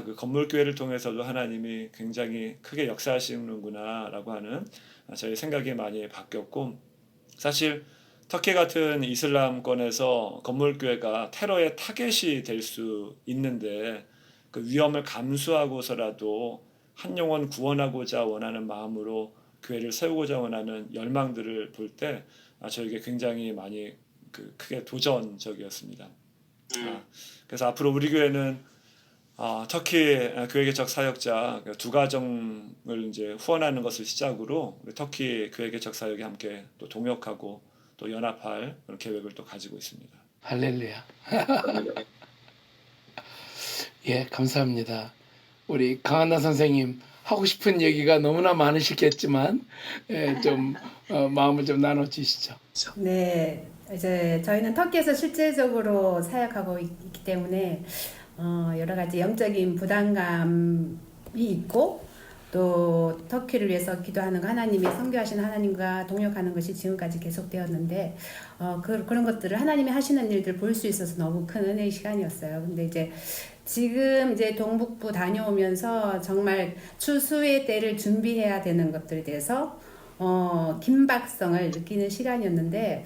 그 건물교회를 통해서도 하나님이 굉장히 크게 역사하시는구나라고 하는 저의 생각이 많이 바뀌었고, 사실 터키 같은 이슬람권에서 건물교회가 테러의 타겟이 될 수 있는데 그 위험을 감수하고서라도 한 영혼 구원하고자 원하는 마음으로 교회를 세우고자 원하는 열망들을 볼 때 저에게 굉장히 많이 크게 도전적이었습니다. 그래서 앞으로 우리 교회는 터키 교회 개척 사역자 2가정을 이제 후원하는 것을 시작으로 우리 터키 교회 개척 사역에 함께 또 동역하고 또 연합할 그런 계획을 또 가지고 있습니다. 할렐루야. 예, 감사합니다. 우리 강한나 선생님 하고 싶은 얘기가 너무나 많으시겠지만 좀 마음을 좀 나눠주시죠. 네, 이제 저희는 터키에서 실제적으로 사역하고 있기 때문에 여러 가지 영적인 부담감이 있고, 또 터키를 위해서 기도하는 거, 하나님이 선교하시는 하나님과 동역하는 것이 지금까지 계속되었는데 그런 것들을 하나님이 하시는 일들 볼 수 있어서 너무 큰 은혜의 시간이었어요. 근데 이제 지금 이제 동북부 다녀오면서 정말 추수의 때를 준비해야 되는 것들에 대해서 긴박성을 느끼는 시간이었는데,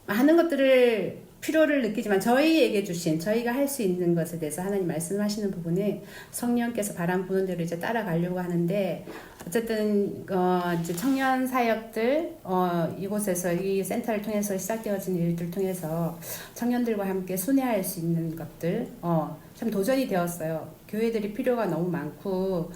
많은 것들을 필요를 느끼지만 저희에게 주신, 저희가 할 수 있는 것에 대해서 하나님 말씀하시는 부분에 성령께서 바람 부는 대로 이제 따라가려고 하는데, 어쨌든 이제 청년 사역들 이곳에서 이 센터를 통해서 시작되어진 일들 통해서 청년들과 함께 순회할 수 있는 것들 참 도전이 되었어요. 교회들이 필요가 너무 많고,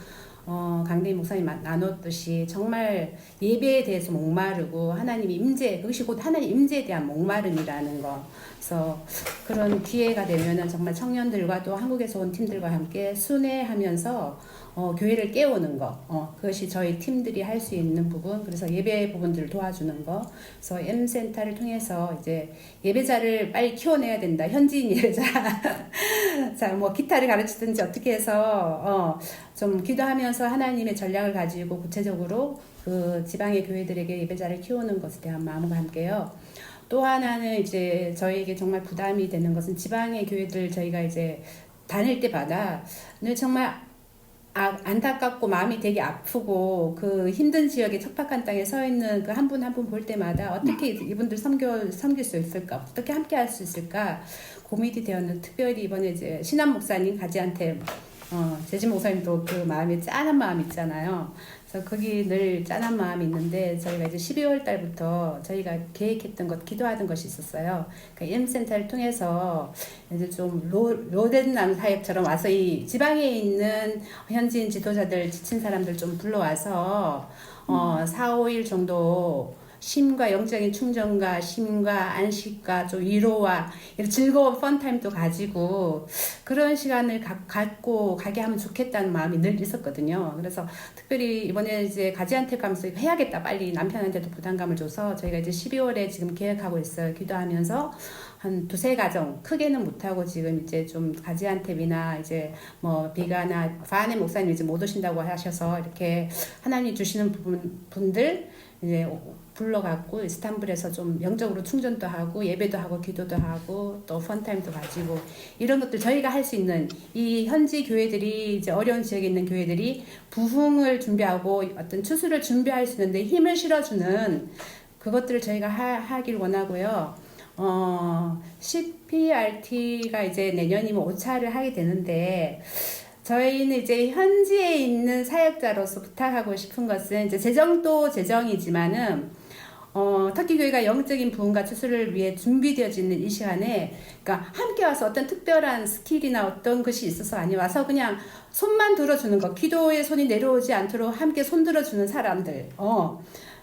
강대희 목사님 나눴듯이 정말 예배에 대해서 목마르고 하나님 임재, 그것이 곧 하나님 임재에 대한 목마름이라는 거. 그래서 그런 기회가 되면은 정말 청년들과 또 한국에서 온 팀들과 함께 순회하면서 교회를 깨우는 거, 그것이 저희 팀들이 할 수 있는 부분, 그래서 예배 부분들을 도와주는 거. 그래서 M센터를 통해서 이제 예배자를 빨리 키워내야 된다. 현지인 예배자. 자, 뭐 기타를 가르치든지 어떻게 해서 좀 기도하면서 하나님의 전략을 가지고 구체적으로 그 지방의 교회들에게 예배자를 키우는 것에 대한 마음과 함께요. 또 하나는 이제 저희에게 정말 부담이 되는 것은 지방의 교회들 저희가 이제 다닐 때마다 늘 정말 안타깝고 마음이 되게 아프고 그 힘든 지역에 척박한 땅에 서 있는 그 한 분 한 분 볼 때마다 어떻게 이분들 섬길 수 있을까, 어떻게 함께 할 수 있을까 고민이 되었는데, 특별히 이번에 이제 신한 목사님 가지한테 재진 목사님도 그 마음에 짠한 마음 있잖아요. 그래서 거기 늘 짠한 마음이 있는데 저희가 이제 12월 달부터 저희가 계획했던 것, 기도하던 것이 있었어요. 그러니까 임센터를 통해서 이제 좀 로덴남 사역처럼 와서 이 지방에 있는 현지인 지도자들, 지친 사람들 좀 불러와서 4, 5일 정도 쉼과 영적인 충전과 쉼과 안식과 좀 위로와 이런 즐거운 펀타임도 가지고 그런 시간을 갖고 가게 하면 좋겠다는 마음이 늘 있었거든요. 그래서 특별히 이번에 이제 가지한테 가면서 이거 해야겠다 빨리 남편한테도 부담감을 줘서 저희가 이제 12월에 지금 계획하고 있어요. 기도하면서 한 두세 가정 크게는 못하고 지금 이제 좀 가지안탭이나 이제 뭐 비가나 파네 목사님 이제 못 오신다고 하셔서 이렇게 하나님 주시는 분들 이제 불러갖고 이스탄불에서 좀 영적으로 충전도 하고 예배도 하고 기도도 하고 또 펀타임도 가지고 이런 것들 저희가 할 수 있는 이 현지 교회들이 이제 어려운 지역에 있는 교회들이 부흥을 준비하고 어떤 추수를 준비할 수 있는데 힘을 실어주는 그것들을 저희가 하길 원하고요. CPRT가 이제 내년이면 5차를 하게 되는데 저희는 이제 현지에 있는 사역자로서 부탁하고 싶은 것은 이제 재정도 재정이지만은 터키 교회가 영적인 부흥과 추수를 위해 준비되어지는 이 시간에 그러니까 함께 와서 어떤 특별한 스킬이나 어떤 것이 있어서 아니 와서 그냥 손만 들어주는 거 기도의 손이 내려오지 않도록 함께 손 들어주는 사람들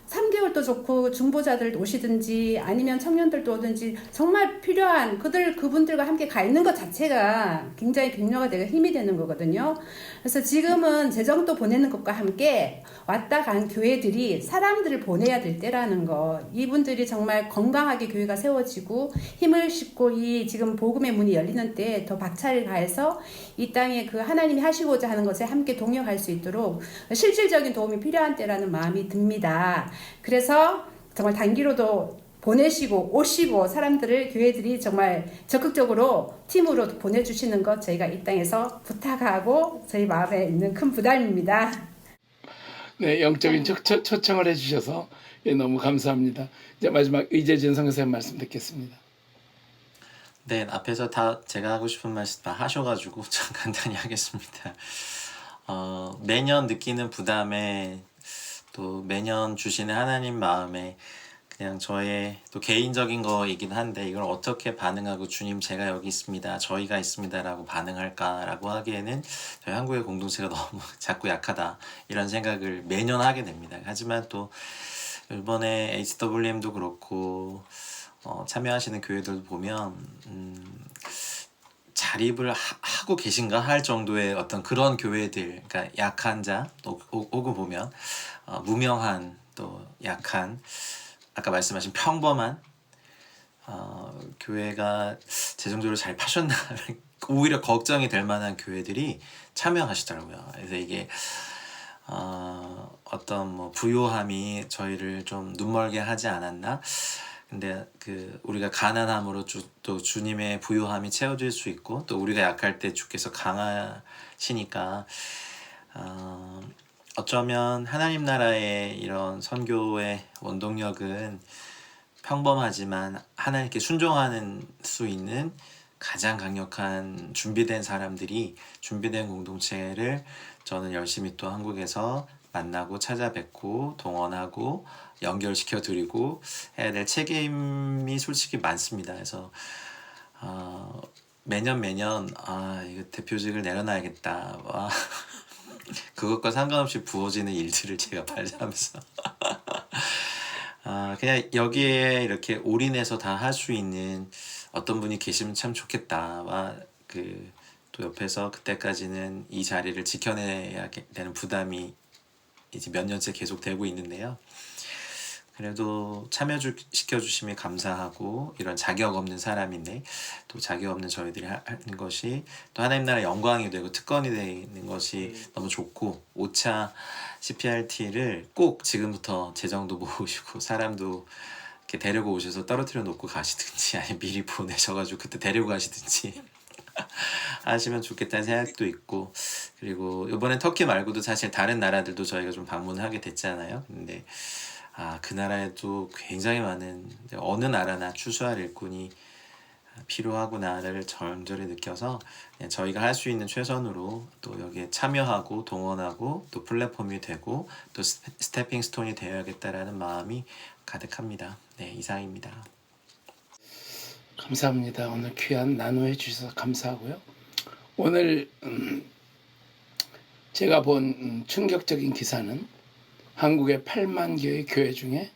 3개월도 좋고 중보자들 오시든지 아니면 청년들도 오든지 정말 필요한 그분들과 함께 가 있는 것 자체가 굉장히 격려가 되고 힘이 되는 거거든요. 그래서 지금은 재정도 보내는 것과 함께 왔다 간 교회들이 사람들을 보내야 될 때라는 거. 이분들이 정말 건강하게 교회가 세워지고 힘을 싣고 이 지금 복음의 문이 열리는 때 더 박차를 가해서 이 땅에 그 하나님이 하시고자 하는 것에 함께 동역할 수 있도록 실질적인 도움이 필요한 때라는 마음이 듭니다. 그래서 정말 단기로도 보내시고 오시고 사람들을 교회들이 정말 적극적으로 팀으로 보내주시는 것 저희가 이 땅에서 부탁하고 저희 마음에 있는 큰 부담입니다. 네, 영적인 초청을 해주셔서 너무 감사합니다. 이제 마지막 의재진 선교사님 말씀 듣겠습니다. 네, 앞에서 다 제가 하고 싶은 말씀 다 하셔가지고 참 간단히 하겠습니다. 매년 느끼는 부담에 또 매년 주시는 하나님 마음에 그냥 저의 또 개인적인 거이긴 한데 이걸 어떻게 반응하고 주님 제가 여기 있습니다, 저희가 있습니다 라고 반응할까라고 하기에는 저희 한국의 공동체가 너무 자꾸 약하다 이런 생각을 매년 하게 됩니다. 하지만 또 이번에 HWM도 그렇고 참여하시는 교회들도 보면 자립을 하고 계신가 할 정도의 어떤 그런 교회들, 그러니까 약한 자 혹은 보면 무명한 또 약한 아까 말씀하신 평범한 교회가 재정적으로 잘 파셨나 오히려 걱정이 될 만한 교회들이 참여하시더라고요. 그래서 이게 어떤 뭐 부요함이 저희를 좀 눈멀게 하지 않았나? 근데 그 우리가 가난함으로 또 주님의 부요함이 채워질 수 있고 또 우리가 약할 때 주께서 강하시니까 어쩌면 하나님 나라의 이런 선교의 원동력은 평범하지만 하나님께 순종하는 수 있는 가장 강력한 준비된 사람들이 준비된 공동체를 저는 열심히 또 한국에서 만나고 찾아뵙고 동원하고 연결시켜 드리고 해야 될 책임이 솔직히 많습니다. 그래서 매년 이거 대표직을 내려놔야겠다. 와. 그것과 상관없이 부어지는 일들을 제가 발견하면서 그냥 여기에 이렇게 올인해서 다 할 수 있는 어떤 분이 계시면 참 좋겠다. 또 옆에서 그때까지는 이 자리를 지켜내야 되는 부담이 이제 몇 년째 계속 되고 있는데요. 그래도 참여시켜주심이 감사하고 이런 자격 없는 사람인데 또 자격 없는 저희들이 하는 것이 또 하나님 나라 영광이 되고 특권이 되는 것이 너무 좋고 5차 CPRT를 꼭 지금부터 재정도 모으시고 사람도 이렇게 데리고 오셔서 떨어뜨려 놓고 가시든지 아니면 미리 보내셔가지고 그때 데리고 가시든지 하시면 좋겠다는 생각도 있고 그리고 이번엔 터키 말고도 사실 다른 나라들도 저희가 좀 방문하게 됐잖아요. 근데 그 나라에도 굉장히 많은 어느 나라나 추수할 일꾼이 필요하구나를 절절히 느껴서 저희가 할 수 있는 최선으로 또 여기에 참여하고 동원하고 또 플랫폼이 되고 또 스태핑 스톤이 되어야겠다라는 마음이 가득합니다. 네, 이상입니다. 감사합니다. 오늘 귀한 나누어 주셔서 감사하고요. 오늘 제가 본 충격적인 기사는 한국의 8만 개의 교회 중에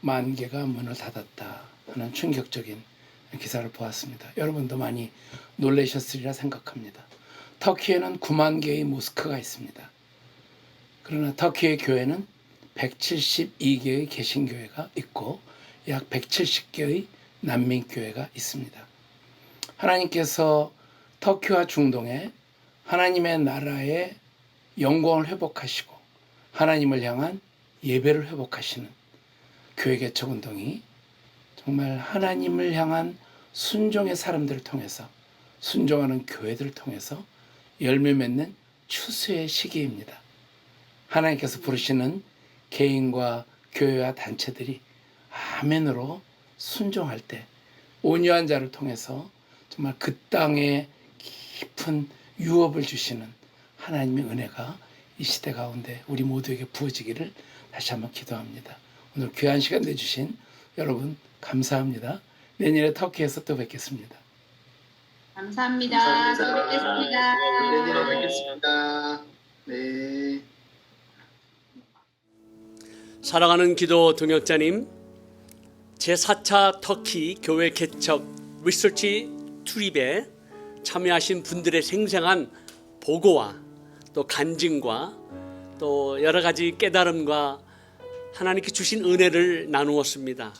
1만 개가 문을 닫았다 하는 충격적인 기사를 보았습니다. 여러분도 많이 놀라셨으리라 생각합니다. 터키에는 9만 개의 모스크가 있습니다. 그러나 터키의 교회는 172개의 개신교회가 있고 약 170개의 난민교회가 있습니다. 하나님께서 터키와 중동에 하나님의 나라의 영광을 회복하시고 하나님을 향한 예배를 회복하시는 교회 개척 운동이 정말 하나님을 향한 순종의 사람들을 통해서 순종하는 교회들을 통해서 열매 맺는 추수의 시기입니다. 하나님께서 부르시는 개인과 교회와 단체들이 아멘으로 순종할 때 온유한 자를 통해서 정말 그 땅에 깊은 유업을 주시는 하나님의 은혜가 이 시대 가운데 우리 모두에게 부어지기를 다시 한번 기도합니다. 오늘 귀한 시간 내주신 여러분 감사합니다. 내년에 터키에서 또 뵙겠습니다. 감사합니다. 또 뵙겠습니다. 내년에 뵙겠습니다. 네. 사랑하는 기도 동역자님, 제4차 터키 교회 개척 리서치 투립에 참여하신 분들의 생생한 보고와 또 간증과 또 여러 가지 깨달음과 하나님께 주신 은혜를 나누었습니다.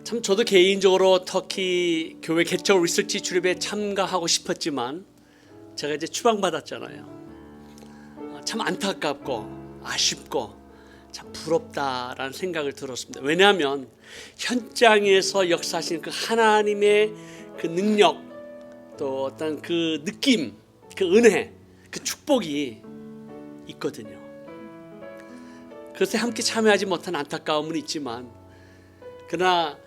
참 저도 개인적으로 터키 교회 개척 리서치 출입에 참가하고 싶었지만 제가 이제 추방받았잖아요. 참 안타깝고 아쉽고 참 부럽다라는 생각을 들었습니다. 왜냐하면 현장에서 역사하시는 그 하나님의 그 능력 또 어떤 그 느낌, 그 은혜, 그 축복이 있거든요. 그래서 함께 참여하지 못한 안타까움은 있지만 그러나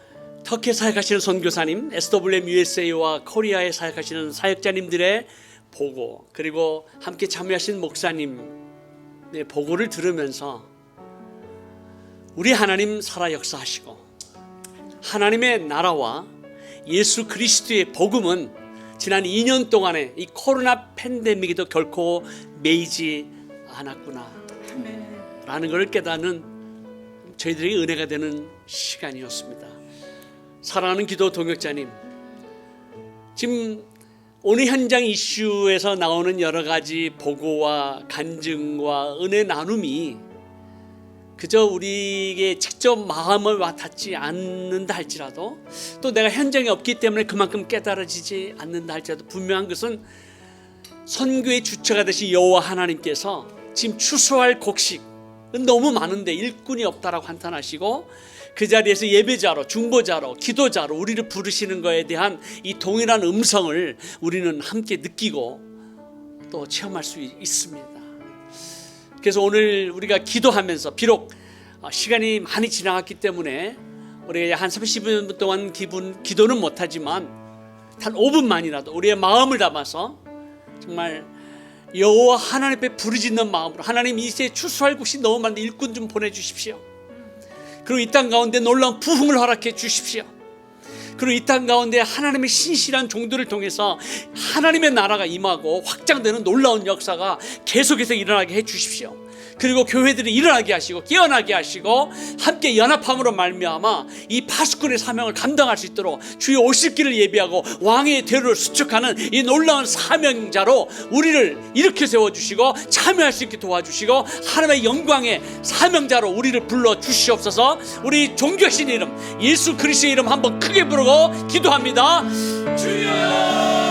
터키에 사역하시는 선교사님, SWM USA와 코리아에 사역하시는 사역자님들의 보고 그리고 함께 참여하신 목사님의 보고를 들으면서 우리 하나님 살아 역사하시고 하나님의 나라와 예수 그리스도의 복음은 지난 2년 동안의 이 코로나 팬데믹에도 결코 매이지 않았구나 라는 것을 깨닫는 저희들에게 은혜가 되는 시간이었습니다. 사랑하는 기도 동역자님, 지금 오늘 현장 이슈에서 나오는 여러 가지 보고와 간증과 은혜 나눔이 그저 우리에게 직접 마음을 와닿지 않는다 할지라도 또 내가 현장에 없기 때문에 그만큼 깨달아지지 않는다 할지라도 분명한 것은 선교의 주체가 되신 여호와 하나님께서 지금 추수할 곡식은 너무 많은데 일꾼이 없다라고 한탄하시고 그 자리에서 예배자로 중보자로 기도자로 우리를 부르시는 것에 대한 이 동일한 음성을 우리는 함께 느끼고 또 체험할 수 있습니다. 그래서 오늘 우리가 기도하면서 비록 시간이 많이 지나갔기 때문에 우리가 한 30분 동안 기도는 못하지만 단 5분만이라도 우리의 마음을 담아서 정말 여호와 하나님 앞에 부르짖는 마음으로 하나님 이제 추수할 곳이 너무 많은데 일꾼 좀 보내주십시오. 그리고 이 땅 가운데 놀라운 부흥을 허락해 주십시오. 그리고 이 땅 가운데 하나님의 신실한 종들을 통해서 하나님의 나라가 임하고 확장되는 놀라운 역사가 계속해서 일어나게 해 주십시오. 그리고 교회들이 일어나게 하시고 깨어나게 하시고 함께 연합함으로 말미암아 이 파수꾼의 사명을 감당할 수 있도록 주의 오실 길을 예비하고 왕의 대로를 수축하는 이 놀라운 사명자로 우리를 일으켜 세워주시고 참여할 수 있게 도와주시고 하나님의 영광의 사명자로 우리를 불러주시옵소서. 우리 존귀하신 이름 예수 그리스도의 이름 한번 크게 부르고 기도합니다. 주여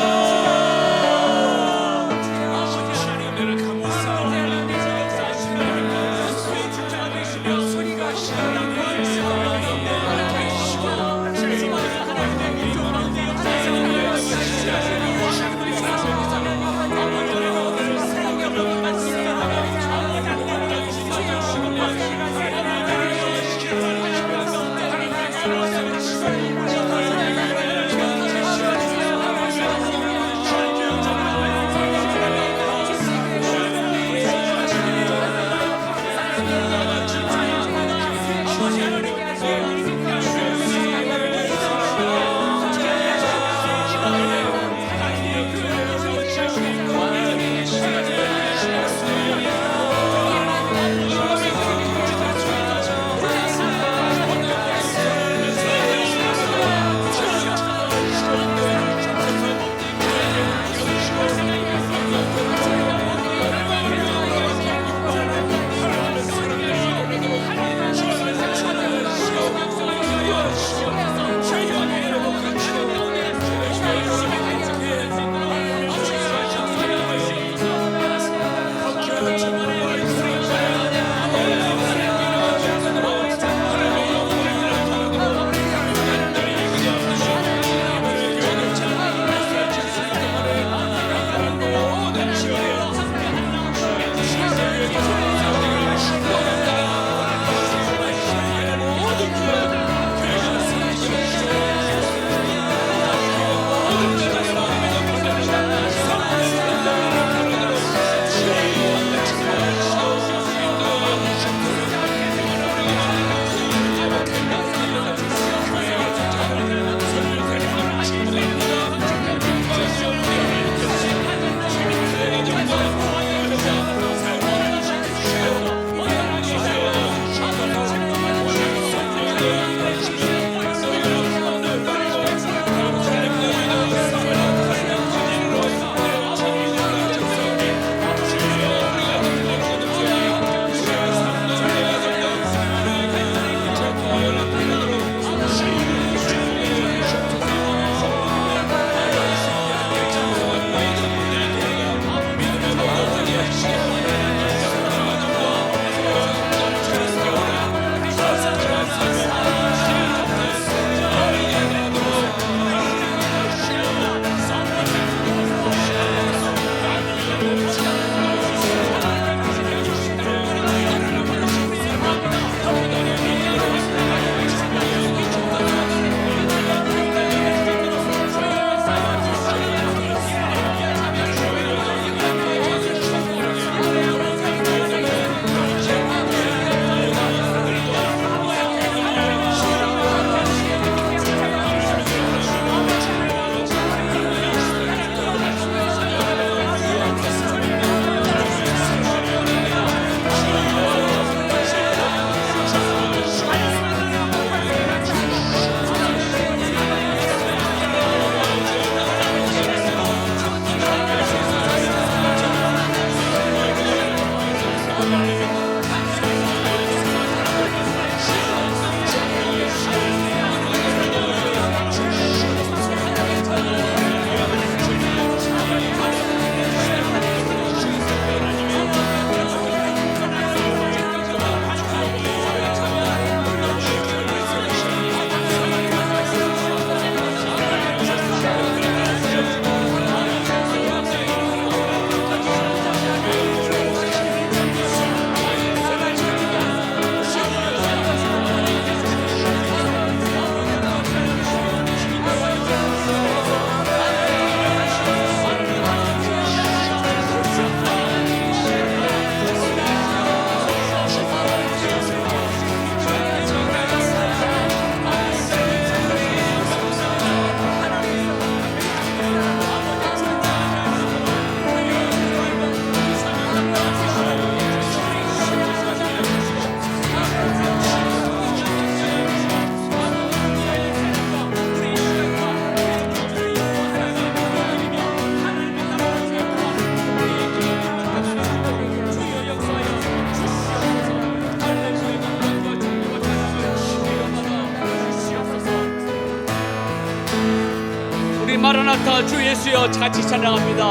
마라나타 주 예수여 같이 찬양합니다.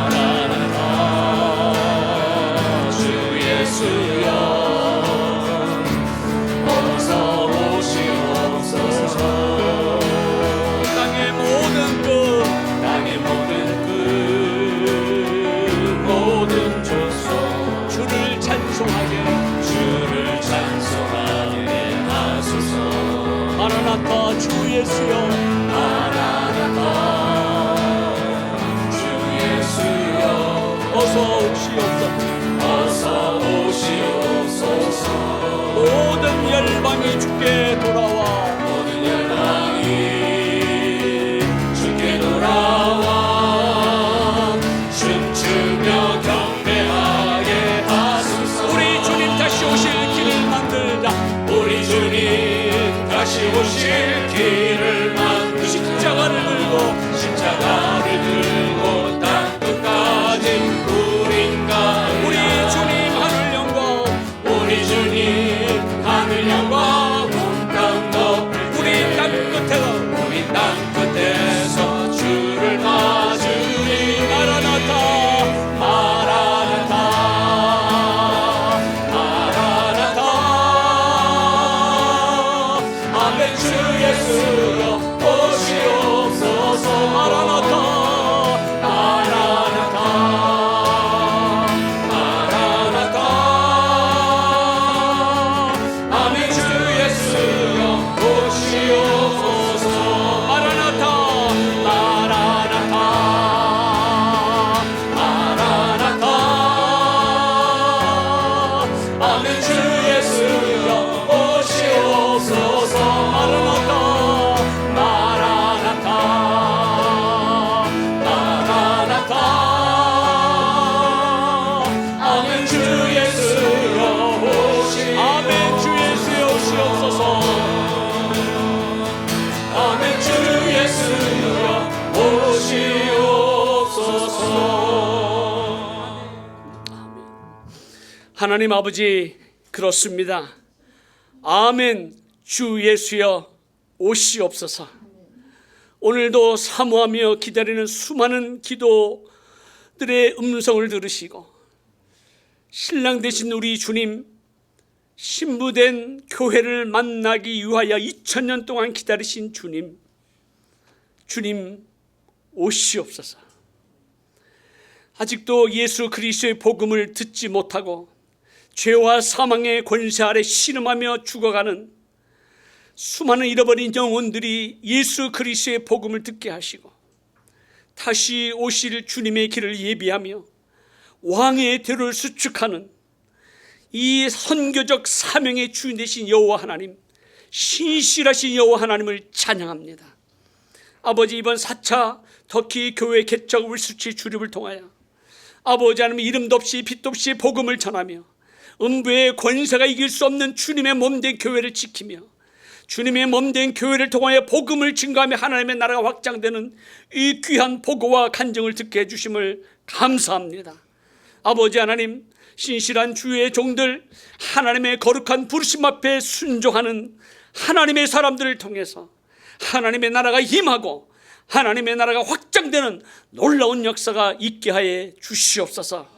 마라나타 주 예수여 어서 오시옵소서. 땅의 모든 끝 모든 족속 주를 찬송하게 하소서. 마라나타 주 예수여 마라나타 주 예수여 어서 오시옵소서. 모든 열방이 주께 돌아와 춤추며 경배하게 하소서. 우리 주님 다시 오실 길을 만들자. 우리 주님 다시 오실 길을 만들자. 십자가를 들고 땅 끝까지 우리 주님 하늘 영광 우리 주님 하늘 영광 땅 높을 우리 땅 끝에서 주를 맞으리. 마라나타 마라나타 마라나타 아멘. 주 예수여 오시옵소서. 마라나타 마라나타 마라나타 아멘. 주 예수여 오시옵소서. 마라나타 마라나타 마라나타 아멘. 주 예수여 오시옵소서. 마라나타 마라나타 마라나타 아멘. 주 예수여 아멘. 주 예수여 오시옵소서. 아멘. 주 예수여 오시옵소서. 하나님 아버지 그렇습니다. 아멘. 주 예수여 오시옵소서. 오늘도 사모하며 기다리는 수많은 기도들의 음성을 들으시고 신랑 되신 우리 주님 신부된 교회를 만나기 위하여 2000년 동안 기다리신 주님 오시옵소서. 아직도 예수 그리스도의 복음을 듣지 못하고 죄와 사망의 권세 아래 신음하며 죽어가는 수많은 잃어버린 영혼들이 예수 그리스도의 복음을 듣게 하시고 다시 오실 주님의 길을 예비하며 왕의 대로를 수축하는 이 선교적 사명의 주인 되신 여호와 하나님, 신실하신 여호와 하나님을 찬양합니다. 아버지, 이번 4차 터키 교회 개척 울수치 주립을 통하여 아버지 하나님 이름도 없이 빛도 없이 복음을 전하며 음부의 권세가 이길 수 없는 주님의 몸된 교회를 지키며 주님의 몸된 교회를 통하여 복음을 증거하며 하나님의 나라가 확장되는 이 귀한 보고와 간증을 듣게 해주심을 감사합니다. 아버지 하나님, 신실한 주의 종들, 하나님의 거룩한 부르심 앞에 순종하는 하나님의 사람들을 통해서 하나님의 나라가 임하고 하나님의 나라가 확장되는 놀라운 역사가 있게 하여 주시옵소서.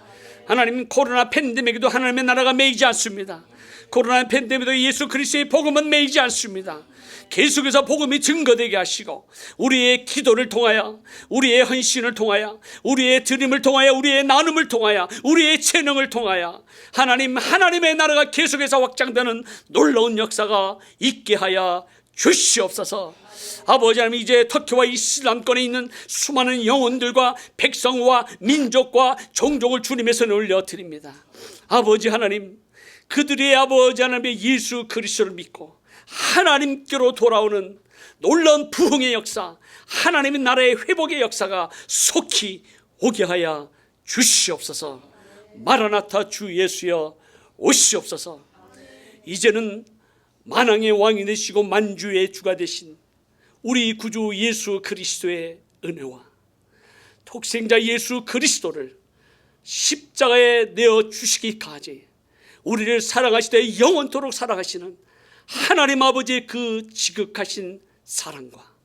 하나님, 코로나 팬데믹에도 하나님의 나라가 매이지 않습니다. 코로나 팬데믹에도 예수 그리스도의 복음은 매이지 않습니다. 계속해서 복음이 증거되게 하시고 우리의 기도를 통하여, 우리의 헌신을 통하여, 우리의 드림을 통하여, 우리의 나눔을 통하여, 우리의 재능을 통하여 하나님의 나라가 계속해서 확장되는 놀라운 역사가 있게 하여 주시옵소서. 아버지 하나님, 이제 터키와 이슬람권에 있는 수많은 영혼들과 백성과 민족과 종족을 주님의 손에 올려드립니다. 아버지 하나님, 그들의 아버지 하나님의 예수 그리스도를 믿고 하나님께로 돌아오는 놀라운 부흥의 역사, 하나님의 나라의 회복의 역사가 속히 오게 하여 주시옵소서. 마라나타 주 예수여 오시옵소서. 이제는 만왕의 왕이 되시고 만주의 주가 되신 우리 구주 예수 그리스도의 은혜와 독생자 예수 그리스도를 십자가에 내어 주시기까지 우리를 사랑하시되 영원토록 사랑하시는 하나님 아버지의 그 지극하신 사랑과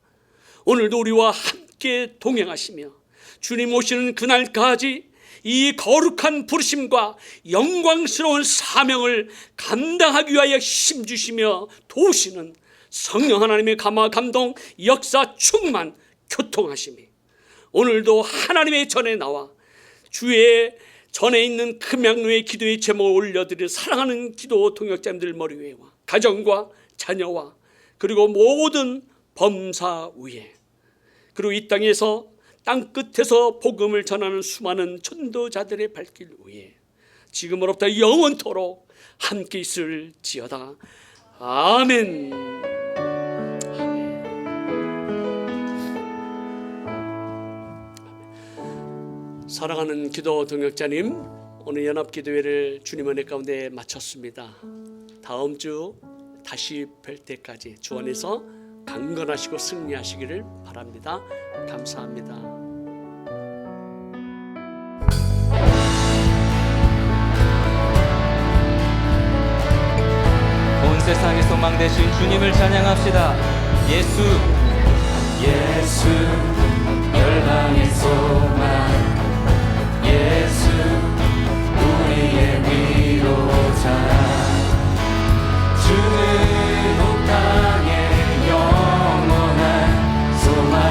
오늘도 우리와 함께 동행하시며 주님 오시는 그날까지 이 거룩한 부르심과 영광스러운 사명을 감당하기 위하여 힘주시며 도우시는 성령 하나님의 감화 감동 역사 충만 교통하심이 오늘도 하나님의 전에 나와 주의 전에 있는 금양로의 기도의 제목을 올려드릴 사랑하는 기도 동역자님들 머리 위에와 가정과 자녀와 그리고 모든 범사 위에 그리고 이 땅에서 땅끝에서 복음을 전하는 수많은 전도자들의 발길 위에 지금으로부터 영원토록 함께 있을지어다. 아멘. 사랑하는 기도 동역자님, 오늘 연합기도회를 주님 은혜 가운데 마쳤습니다. 다음 주 다시 뵐 때까지 주 안에서 강건하시고 승리하시기를 바랍니다. 감사합니다. 온 세상의 소망 되신 주님을 찬양합시다. 예수 열방의 소망 예수 우리의 위로자 주는 온 땅에 영원한 소망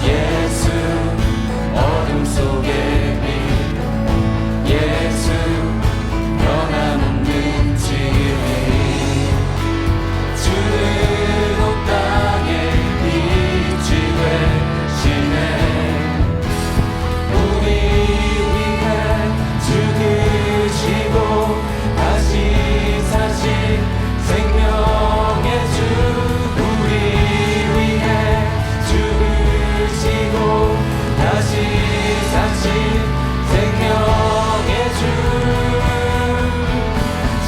예수 어둠 속의 빛 예수 변함없는 진리 주는 온 땅에 빛이 되시네 우리 위해 죽으시고 다시 사신 생명의 주 우리 위해 죽으시고 다시 사신 생명의 주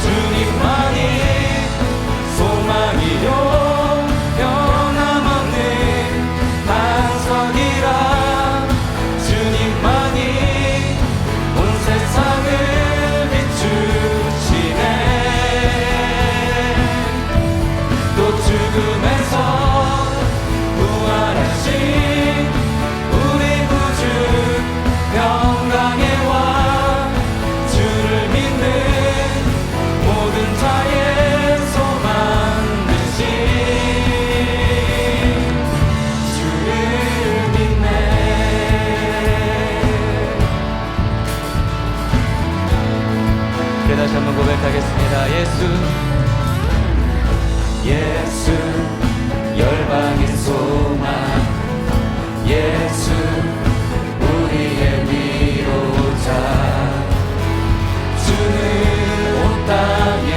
주님만이 소망이요 변함없는 반석이라 주님만이 온 세상을 비추시네 또 죽음에서 부활하신 우리 구주 평강의 왕 주를 믿는 모든 자의 소망 되신 주를 믿네 다시 한번 고백하겠습니다. 예수 열방의 소망 예수 우리의 위로자 주는 온 땅에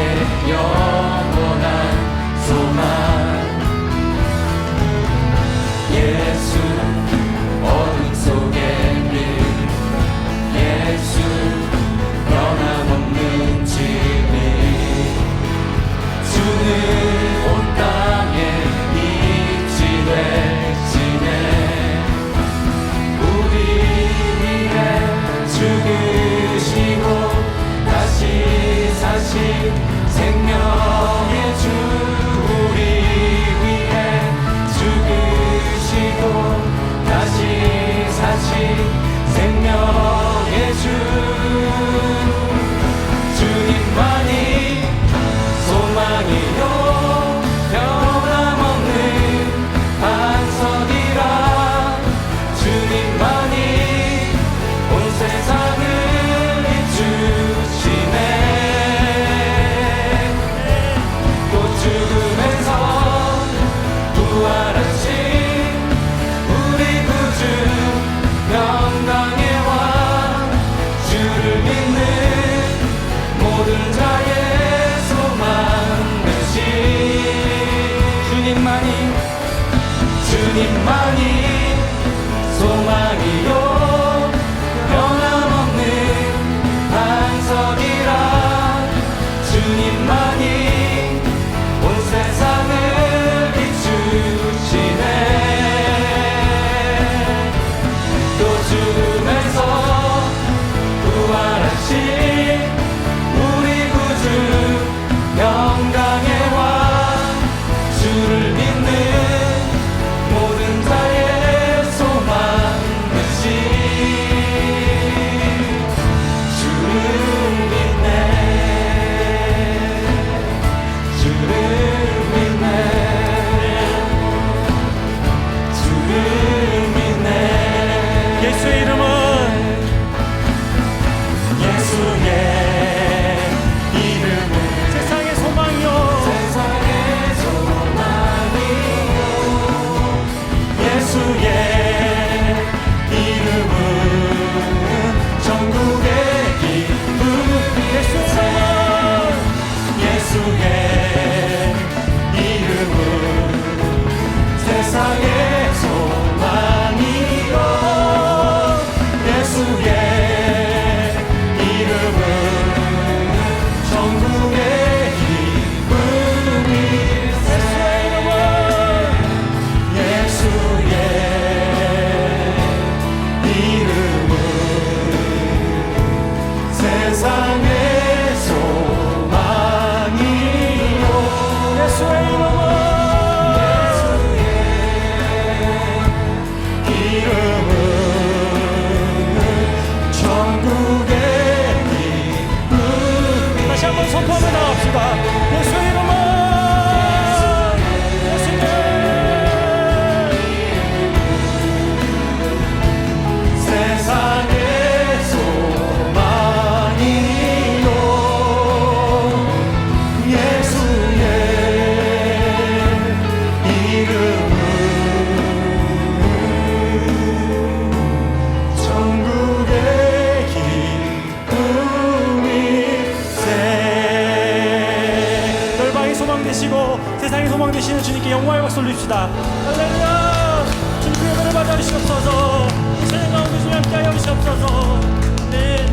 영원한 소망 예수 어둠 속의 빛 예수 변함없는 진리 주는 온 땅에 빛이 되시네 우리 위해 죽으시고 다시 사신 생명의 주 우리 위해 죽으시고 다시 사신 생명의 주 주님만이 소망이요 변함없는 반석이라 주님만이 온 세상을 비추시네 또 죽음에서 부활하신 우리 구주 평강의 왕 주를 믿는 모든 자의 소망 되신 주님만이 소망이요 변함없는 반석이라 주님만이 온 세상을 비추시네 또 죽음에서 부활하신 우리 구주 영광의 왕 주를 믿는 선포하며 나갑시다. 예수의 이름으로 예수님 세상의 소망이요 예수의 이름은 천국의 기쁨일세. 열방의 소망 되시고 세상의 소망 되시는 주님께 영광의 박수 올립시다. 할렐루야. 주님의 은혜를 받아 주시옵소서. 이 세상 가운데 주님 함께하여 주시옵소서. 네.